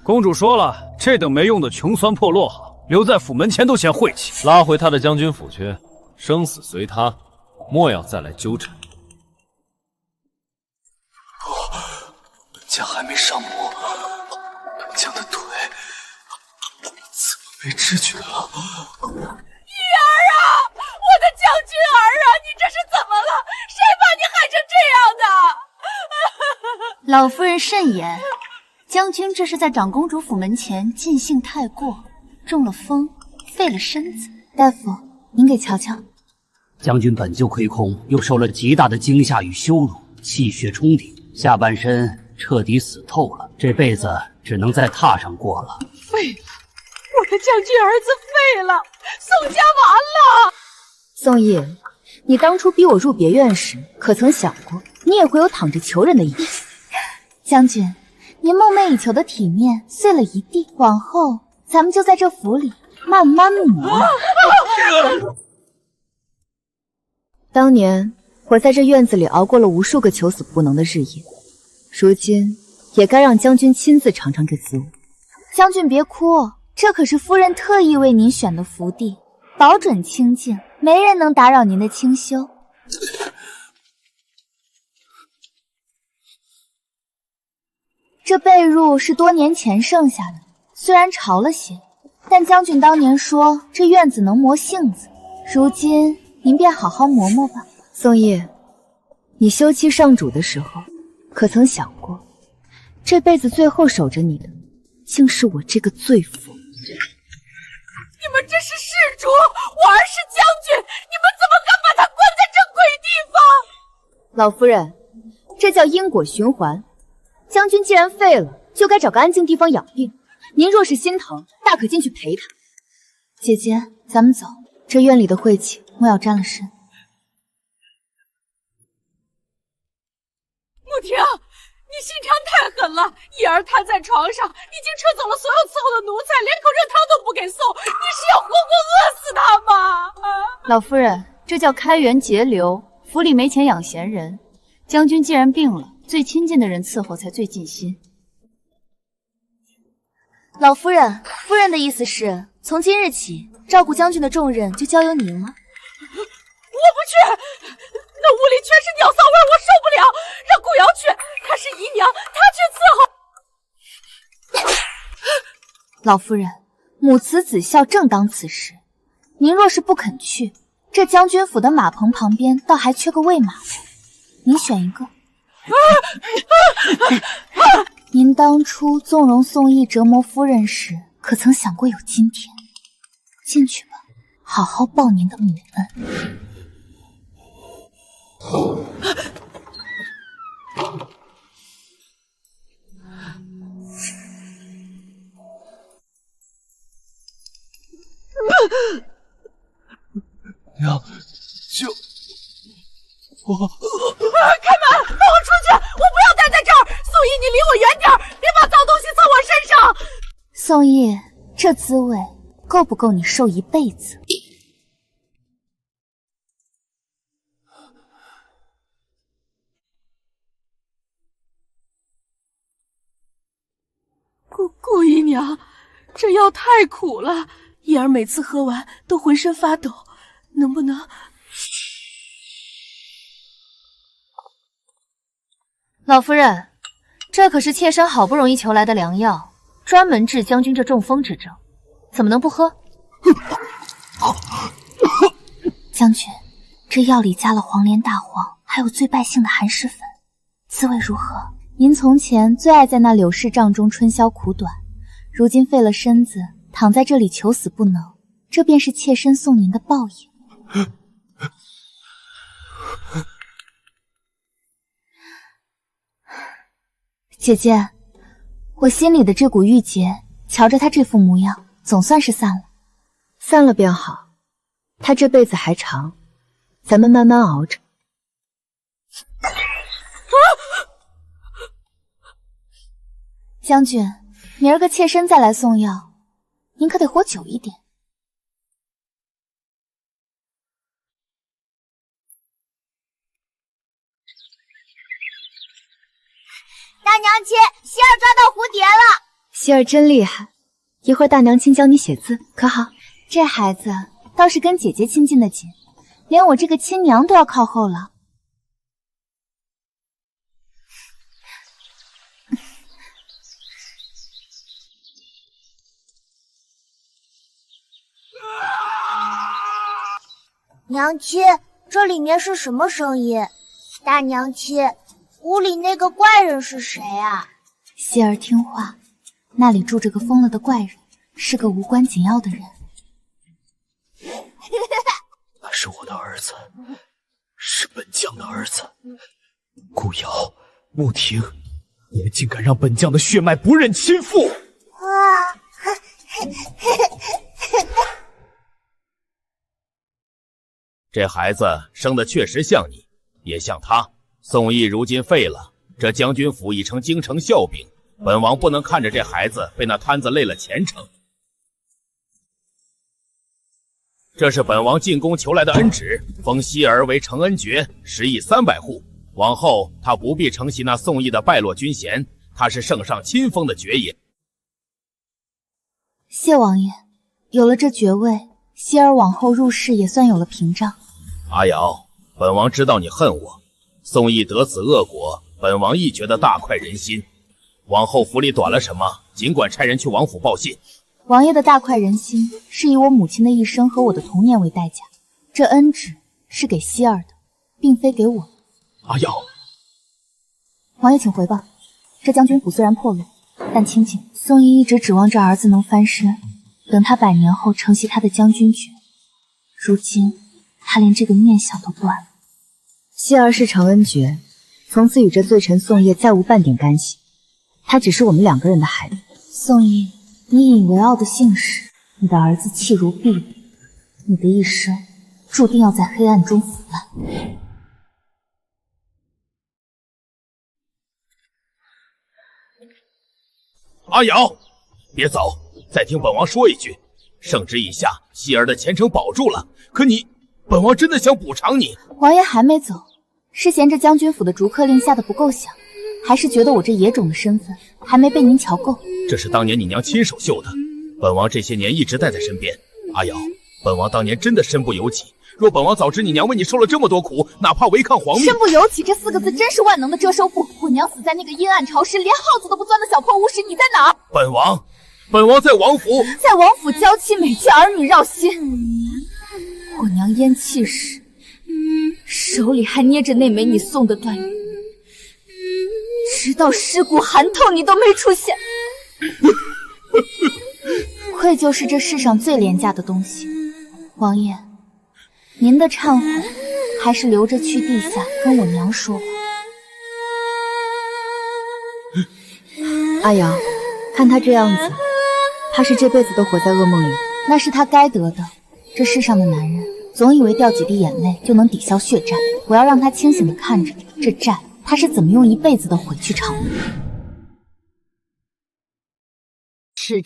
公主说了，这等没用的穷酸破落好，留在府门前都嫌晦气。拉回他的将军府去，生死随他，莫要再来纠缠。本将还没上魔，本将的腿怎么没知觉了？玉儿啊，我的将军儿啊，你这是怎么了？谁把你害成这样的？老夫人慎言，将军这是在长公主府门前尽兴太过，中了风，废了身子。大夫，您给瞧瞧。将军本就亏空，又受了极大的惊吓与羞辱，气血冲顶，下半身彻底死透了，这辈子只能在榻上过了。废了，我的将军儿子废了，宋家完了。宋义，你当初逼我入别院时，可曾想过你也会有躺着求人的一天？将军，您梦寐以求的体面碎了一地，往后咱们就在这府里慢慢磨。当年我在这院子里熬过了无数个求死不能的日夜，如今也该让将军亲自尝尝这滋味。将军别哭，这可是夫人特意为您选的福地，保准清静，没人能打扰您的清修。这被褥是多年前剩下的，虽然潮了些，但将军当年说这院子能磨性子，如今您便好好磨磨吧。宋义，你休妻上主的时候，可曾想过，这辈子最后守着你的，竟是我这个罪妇？你们这是弑主，我儿是将军，你们怎么敢把他关在这鬼地方？老夫人，这叫因果循环。将军既然废了，就该找个安静地方养病。您若是心疼，大可进去陪他。姐姐，咱们走，这院里的晦气，莫要沾了身。穆婷，你心肠太狠了！叶儿瘫在床上，已经撤走了所有伺候的奴才，连口热汤都不给送，你是要活活饿死他吗？老夫人，这叫开源节流，府里没钱养闲人。将军既然病了，最亲近的人伺候才最尽心。老夫人，夫人的意思是，从今日起，照顾将军的重任就交由您了。我不去，那屋里全是尿骚味，我受不了。让顾瑶去，她是姨娘，她去伺候。老夫人，母慈子孝，正当此时。您若是不肯去，这将军府的马棚旁边倒还缺个喂马的，您选一个。您当初纵容宋义折磨夫人时，可曾想过有今天？进去吧，好好报您的母恩。娘，救我！开门，放我出去！我不要待在这儿！宋义，你离我远点，别把脏东西蹭我身上！宋义，这滋味够不够你受一辈子？顾姨娘，这药太苦了，叶儿每次喝完都浑身发抖，能不能……老夫人，这可是妾身好不容易求来的良药，专门治将军这中风之症，怎么能不喝？将军，这药里加了黄连、大黄，还有最败兴的寒食粉，滋味如何？您从前最爱在那柳氏帐中春宵苦短，如今废了身子，躺在这里求死不能，这便是妾身送您的报应。姐姐，我心里的这股郁结，瞧着他这副模样，总算是散了。散了便好，他这辈子还长，咱们慢慢熬着。将军，明儿个妾身再来送药，您可得活久一点。大娘亲，希儿抓到蝴蝶了。希儿真厉害，一会儿大娘亲教你写字，可好？这孩子倒是跟姐姐亲近的紧，连我这个亲娘都要靠后了。娘亲，这里面是什么声音？大娘亲，屋里那个怪人是谁啊？希儿听话，那里住着个疯了的怪人，是个无关紧要的人。那是我的儿子，是本将的儿子。顾瑶、穆婷，你们竟敢让本将的血脉不认亲父！哇！这孩子生的确实像你，也像他。宋义如今废了，这将军府已成京城笑柄，本王不能看着这孩子被那摊子累了前程。这是本王进宫求来的恩旨，封希儿为承恩爵，10亿300户。往后他不必承袭那宋义的败落军衔，他是圣上亲封的爵爷。谢王爷，有了这爵位，希儿往后入仕也算有了屏障。阿瑶，本王知道你恨我，宋义得此恶果，本王亦觉得大快人心。往后府里短了什么，尽管差人去王府报信。王爷的大快人心，是以我母亲的一生和我的童年为代价。这恩旨是给希儿的，并非给我。阿瑶，王爷请回吧。这将军府虽然破落，但清静。宋义一直指望着儿子能翻身，等他100年后承袭他的将军爵。如今他连这个念想都断了。希儿是承恩爵，从此与这罪臣宋业再无半点干系。他只是我们2个人的孩子。宋义，你引为傲的姓氏，你的儿子弃如敝履，你的一生注定要在黑暗中腐烂。阿瑶，别走，再听本王说一句，圣旨已下，希儿的前程保住了。可你，本王真的想补偿你。王爷还没走，是嫌这将军府的逐客令下的不够响，还是觉得我这野种的身份还没被您瞧够？这是当年你娘亲手绣的，本王这些年一直带在身边。阿瑶，本王当年真的身不由己。若本王早知你娘为你受了这么多苦，哪怕违抗皇命。身不由己这4个字真是万能的遮羞布。我娘死在那个阴暗潮湿、连耗子都不钻的小破屋时，你在哪儿？本王在王府。在王府娇妻美眷，儿女绕心。我娘咽气时，手里还捏着那枚你送的断玉，直到尸骨寒透，你都没出现。愧疚是这世上最廉价的东西，王爷。您的忏悔，还是留着去地下跟我娘说吧。阿瑶，看他这样子，怕是这辈子都活在噩梦里。那是他该得的。这世上的男人，总以为掉几滴眼泪就能抵消血债。我要让他清醒地看着这债，他是怎么用一辈子的悔去偿的。吃，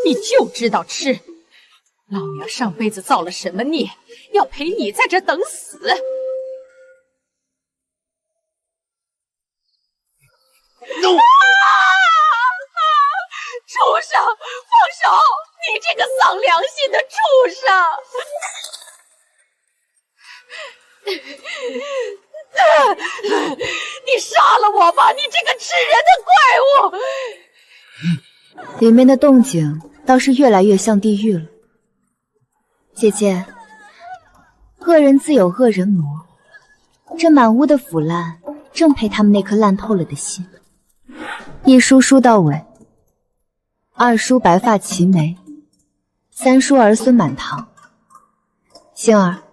你就知道吃。老娘上辈子造了什么孽，要陪你在这等死？畜生，放手！你这个丧良心的畜生！你杀了我吧，你这个吃人的怪物！里面的动静倒是越来越像地狱了。姐姐，恶人自有恶人磨，这满屋的腐烂正配他们那颗烂透了的心。一梳梳到尾，2梳白发齐眉，3梳儿孙满堂。星儿，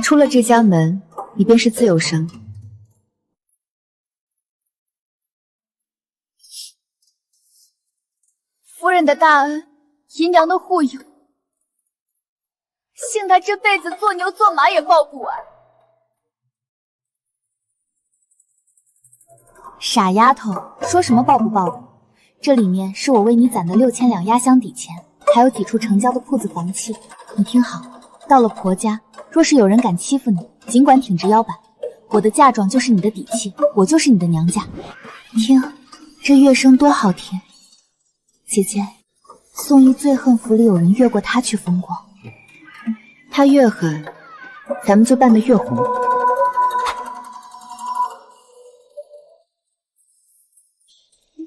出了这家门，你便是自由身。夫人的大恩，姨娘的护佑，幸他这辈子做牛做马也报不完。傻丫头，说什么报不报的？这里面是我为你攒的6000两压箱底钱，还有几处成交的铺子房契。你听好，到了婆家，若是有人敢欺负你，尽管挺直腰板，我的嫁妆就是你的底气，我就是你的娘家。听，这乐声多好听。姐姐，宋义最恨府里有人越过他去风光。他越狠，咱们就办得越红。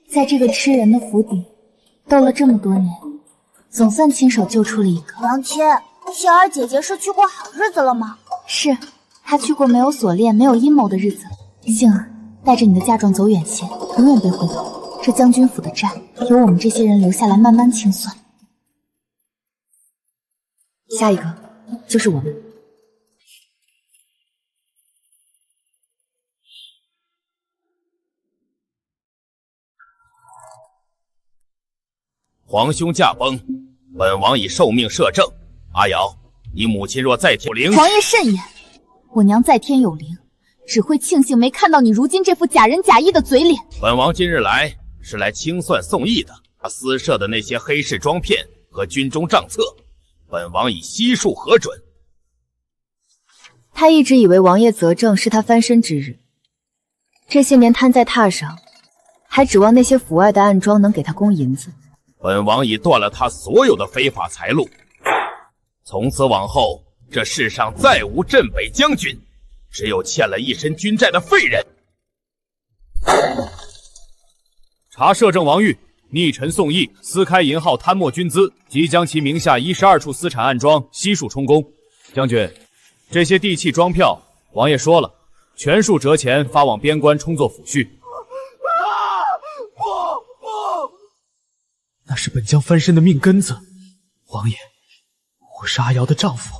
在这个吃人的府邸斗了这么多年，总算亲手救出了一个。娘亲，希儿姐姐是去过好日子了吗？是，她去过没有锁链、没有阴谋的日子。杏儿，带着你的嫁妆走远些，永远别回头。这将军府的债，由我们这些人留下来慢慢清算。下一个就是我们。皇兄驾崩，本王已受命摄政。阿瑶，你母亲若在天有灵，皇爷慎言，我娘在天有灵，只会庆幸没看到你如今这副假仁假义的嘴脸。本王今日来是来清算宋义的，他私设的那些黑市装骗和军中账册，本王已悉数核准。他一直以为王爷择政是他翻身之日，这些年瘫在榻上，还指望那些府外的暗桩能给他供银子。本王已断了他所有的非法财路，从此往后，这世上再无镇北将军，只有欠了一身军债的废人。查摄政王玉，逆臣宋义私开银号，贪没军资，即将其名下12处私产暗桩悉数充公。将军，这些地契庄票，王爷说了，全数折钱发往边关充作抚恤。那是本将翻身的命根子。王爷，我是阿瑶的丈夫，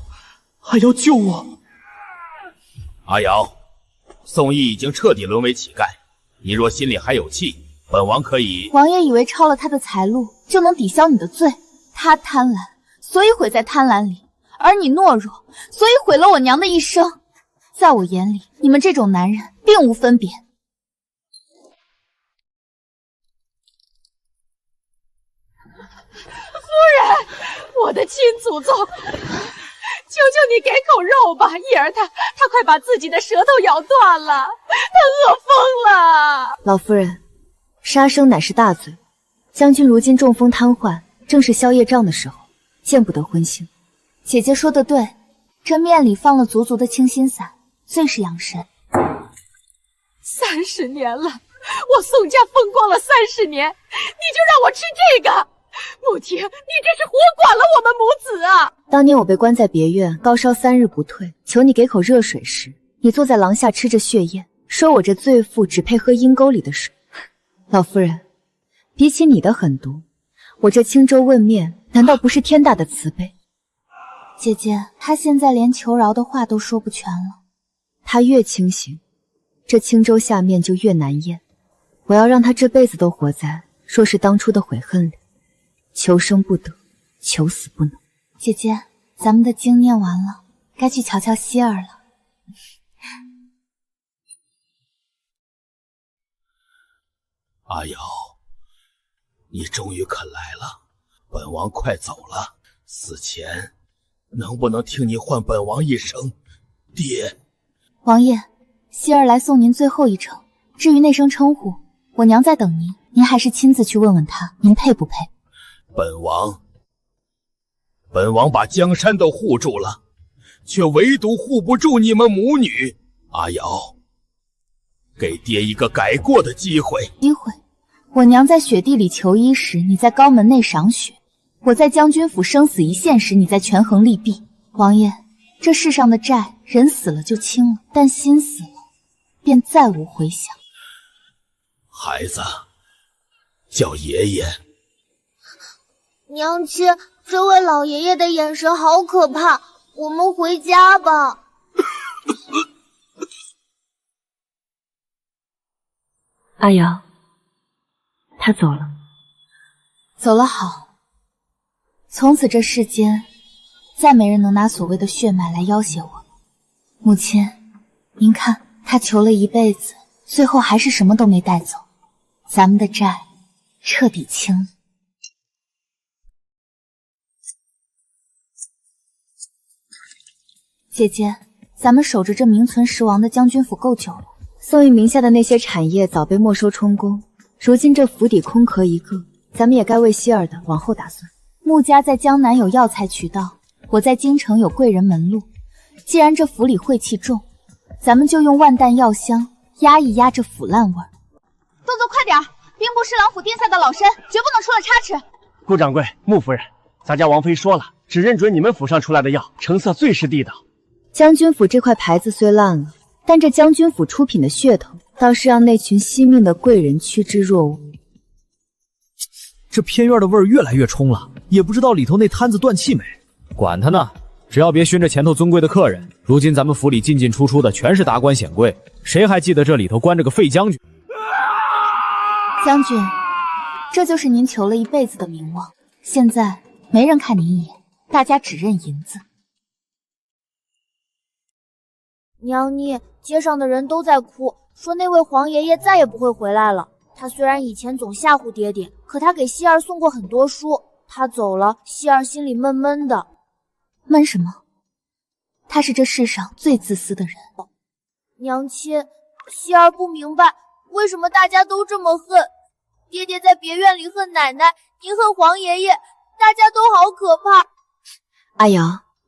阿瑶救我！阿瑶，宋义已经彻底沦为乞丐，你若心里还有气，本王可以……王爷以为抄了他的财路就能抵消你的罪，他贪婪，所以毁在贪婪里；而你懦弱，所以毁了我娘的一生。在我眼里，你们这种男人并无分别。夫人，我的亲祖宗，求求你给口肉吧！叶儿他快把自己的舌头咬断了，他饿疯了。老夫人，杀生乃是大罪，将军如今中风瘫痪，正是消业障的时候，见不得荤腥。姐姐说的对，这面里放了足足的清心散，最是养神。30年了，我宋家风光了30年，你就让我吃这个？母亲，你这是活剐了我们母子啊！当年我被关在别院，高烧3日不退，求你给口热水时，你坐在廊下吃着血燕，说我这罪妇只配喝阴沟里的水。老夫人，比起你的狠毒，我这清粥问面难道不是天大的慈悲？姐姐，她现在连求饶的话都说不全了。她越清醒，这清粥下面就越难咽。我要让她这辈子都活在若是当初的悔恨里。求生不得，求死不能。姐姐，咱们的经念完了，该去瞧瞧希儿了。阿瑶，你终于肯来了，本王快走了，死前能不能听你唤本王一声爹？王爷，希儿来送您最后一程，至于那声称呼，我娘在等您，您还是亲自去问问她，您配不配？本王把江山都护住了，却唯独护不住你们母女。阿瑶，给爹一个改过的机会。机会？我娘在雪地里求医时，你在肛门内赏雪；我在将军府生死一线时，你在权衡利弊。王爷，这世上的债，人死了就清了，但心死了，便再无回响。孩子，叫爷爷。娘亲，这位老爷爷的眼神好可怕，我们回家吧。阿瑶，他走了。走了好。从此这世间，再没人能拿所谓的血脉来要挟我。母亲，您看，他求了一辈子，最后还是什么都没带走，咱们的债彻底清了。姐姐，咱们守着这名存实亡的将军府够久了。宋义名下的那些产业早被没收充公，如今这府邸空壳一个，咱们也该为希儿的往后打算。穆家在江南有药材渠道，我在京城有贵人门路。既然这府里晦气重，咱们就用万担药香压一压这腐烂味儿。动作快点，兵部侍郎府定下的老身，绝不能出了差池。顾掌柜、穆夫人，咱家王妃说了，只认准你们府上出来的药，成色最是地道。将军府这块牌子虽烂了，但这将军府出品的噱头，倒是让那群惜命的贵人趋之若鹜。这偏院的味儿越来越冲了，也不知道里头那摊子断气没。管他呢，只要别熏着前头尊贵的客人。如今咱们府里进进出出的全是达官显贵，谁还记得这里头关着个废将军？将军，这就是您求了一辈子的名望，现在没人看您一眼，大家只认银子。娘妮，街上的人都在哭，说那位黄爷爷再也不会回来了。他虽然以前总吓唬爹爹，可他给希儿送过很多书。他走了，希儿心里闷闷的。闷什么？他是这世上最自私的人。娘亲，希儿不明白为什么大家都这么恨。爹爹在别院里恨奶奶，您恨黄爷爷，大家都好可怕。阿瑶，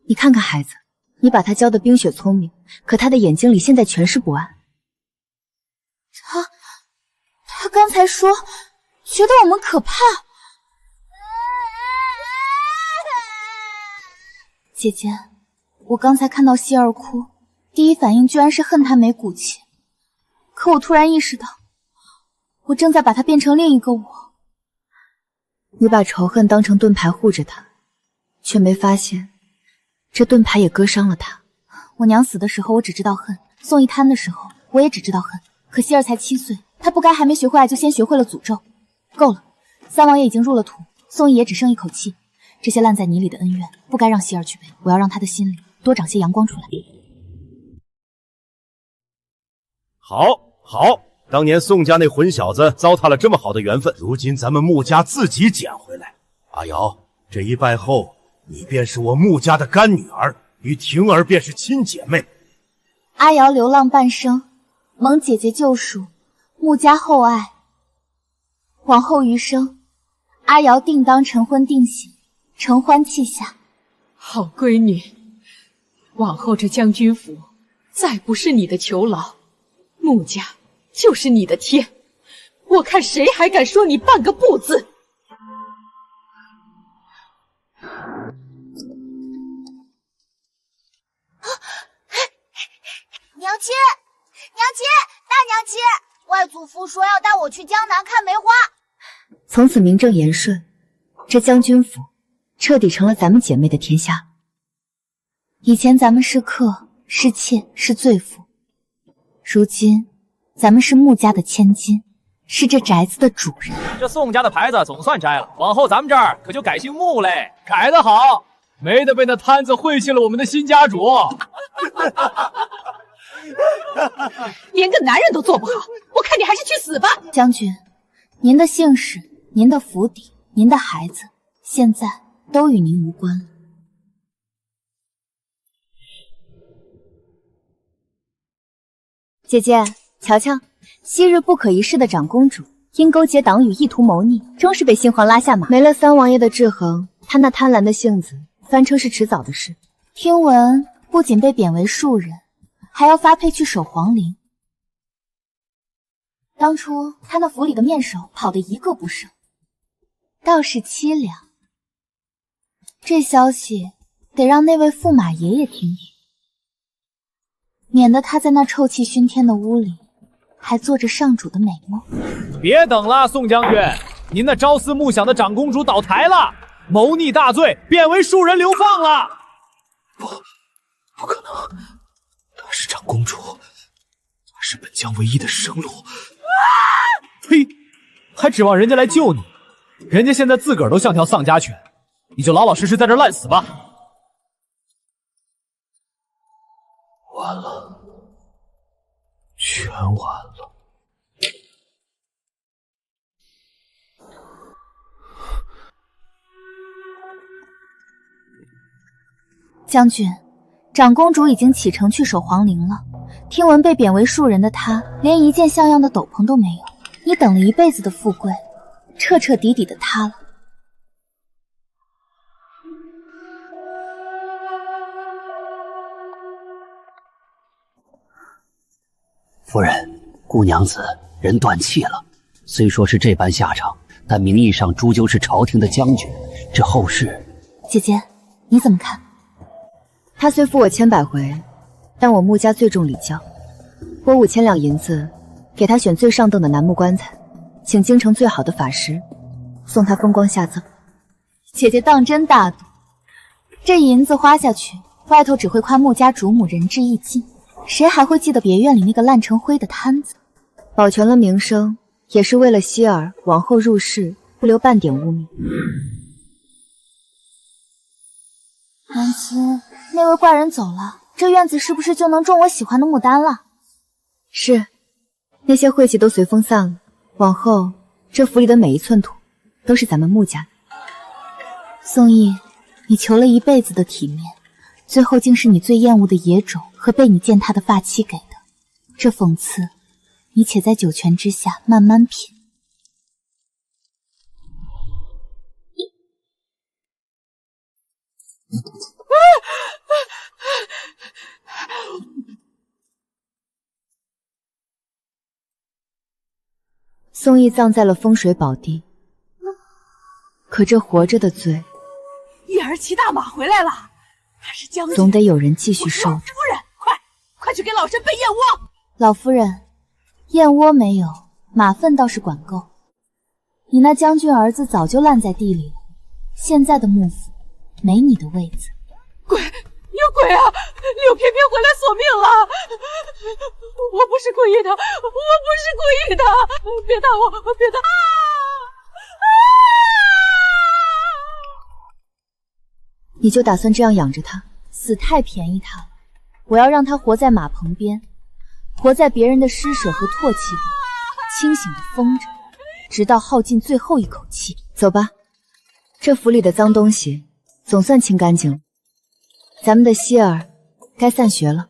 你看看孩子，你把他教得冰雪聪明，可他的眼睛里现在全是不安。他刚才说觉得我们可怕。姐姐，我刚才看到希儿哭，第一反应居然是恨她没骨气。可我突然意识到，我正在把她变成另一个我。你把仇恨当成盾牌护着他，却没发现这盾牌也割伤了他。我娘死的时候我只知道恨，宋义贪的时候我也只知道恨。可希儿才7岁，她不该还没学会爱就先学会了诅咒。够了，三王爷已经入了土，宋义也只剩一口气。这些烂在泥里的恩怨，不该让希儿去背。我要让她的心里多长些阳光出来。好，当年宋家那混小子糟蹋了这么好的缘分，如今咱们穆家自己捡回来。阿瑶，这一拜后，你便是我穆家的干女儿，与婷儿便是亲姐妹。阿瑶流浪半生，蒙姐姐救赎，穆家厚爱。往后余生，阿瑶定当晨昏定省，承欢膝下。好闺女，往后这将军府再不是你的囚牢，穆家就是你的天。我看谁还敢说你半个不字。娘亲，大娘亲，外祖父说要带我去江南看梅花。从此名正言顺，这将军府彻底成了咱们姐妹的天下。以前咱们是客，是妾，是罪妇，如今咱们是穆家的千金，是这宅子的主人。这宋家的牌子总算摘了，往后咱们这儿可就改姓穆嘞。改得好，没得被那摊子晦气了我们的新家主。连个男人都做不好，我看你还是去死吧。将军，您的姓氏、您的府邸、您的孩子，现在都与您无关了。姐姐，瞧瞧，昔日不可一世的长公主，因勾结党羽意图谋逆，终是被新皇拉下马。没了三王爷的制衡，她那贪婪的性子，翻车是迟早的事。听闻不仅被贬为庶人，还要发配去守皇陵。当初他那府里的面首跑得一个不剩，倒是凄凉。这消息得让那位驸马爷爷听听，免得他在那臭气熏天的屋里还做着上主的美梦。别等了，宋将军，您那朝思暮想的长公主倒台了，谋逆大罪，贬为庶人流放了。不可能，她是长公主，她是本将唯一的生路。呸！还指望人家来救你？人家现在自个儿都像条丧家犬，你就老老实实在这烂死吧。完了，全完了。将军，长公主已经启程去守皇陵了。听闻被贬为庶人的她，连一件像样的斗篷都没有。你等了一辈子的富贵，彻彻底底的塌了。夫人，顾娘子人断气了，虽说是这般下场，但名义上终究是朝廷的将军，这后事……姐姐，你怎么看？他虽负我千百回，但我穆家最重礼教。我5000两银子，给他选最上等的楠木棺材，请京城最好的法师，送他风光下葬。姐姐当真大度，这银子花下去，外头只会夸穆家主母仁至义尽，谁还会记得别院里那个烂成灰的摊子？保全了名声，也是为了希儿往后入世不留半点污名。娘亲，那位怪人走了，这院子是不是就能种我喜欢的牡丹了？是，那些晦气都随风散了，往后这府里的每一寸土都是咱们穆家的。宋义，你求了一辈子的体面，最后竟是你最厌恶的野种和被你践踏的发妻给的，这讽刺，你且在九泉之下慢慢品。宋义葬在了风水宝地，可这活着的罪，叶儿骑大马回来了，他是将军，总得有人继续受着。夫人，快去给老身备燕窝。老夫人，燕窝没有，马粪倒是管够。你那将军儿子早就烂在地里了，现在的幕府没你的位子。鬼，有鬼啊！柳偏偏回来索命了！我不是故意的，我不是故意的！别打我，别打！你就打算这样养着他？死太便宜他了！我要让他活在马棚边，活在别人的施舍和唾弃里，清醒的疯着，直到耗尽最后一口气。走吧，这府里的脏东西总算清干净了。咱们的希儿该散学了。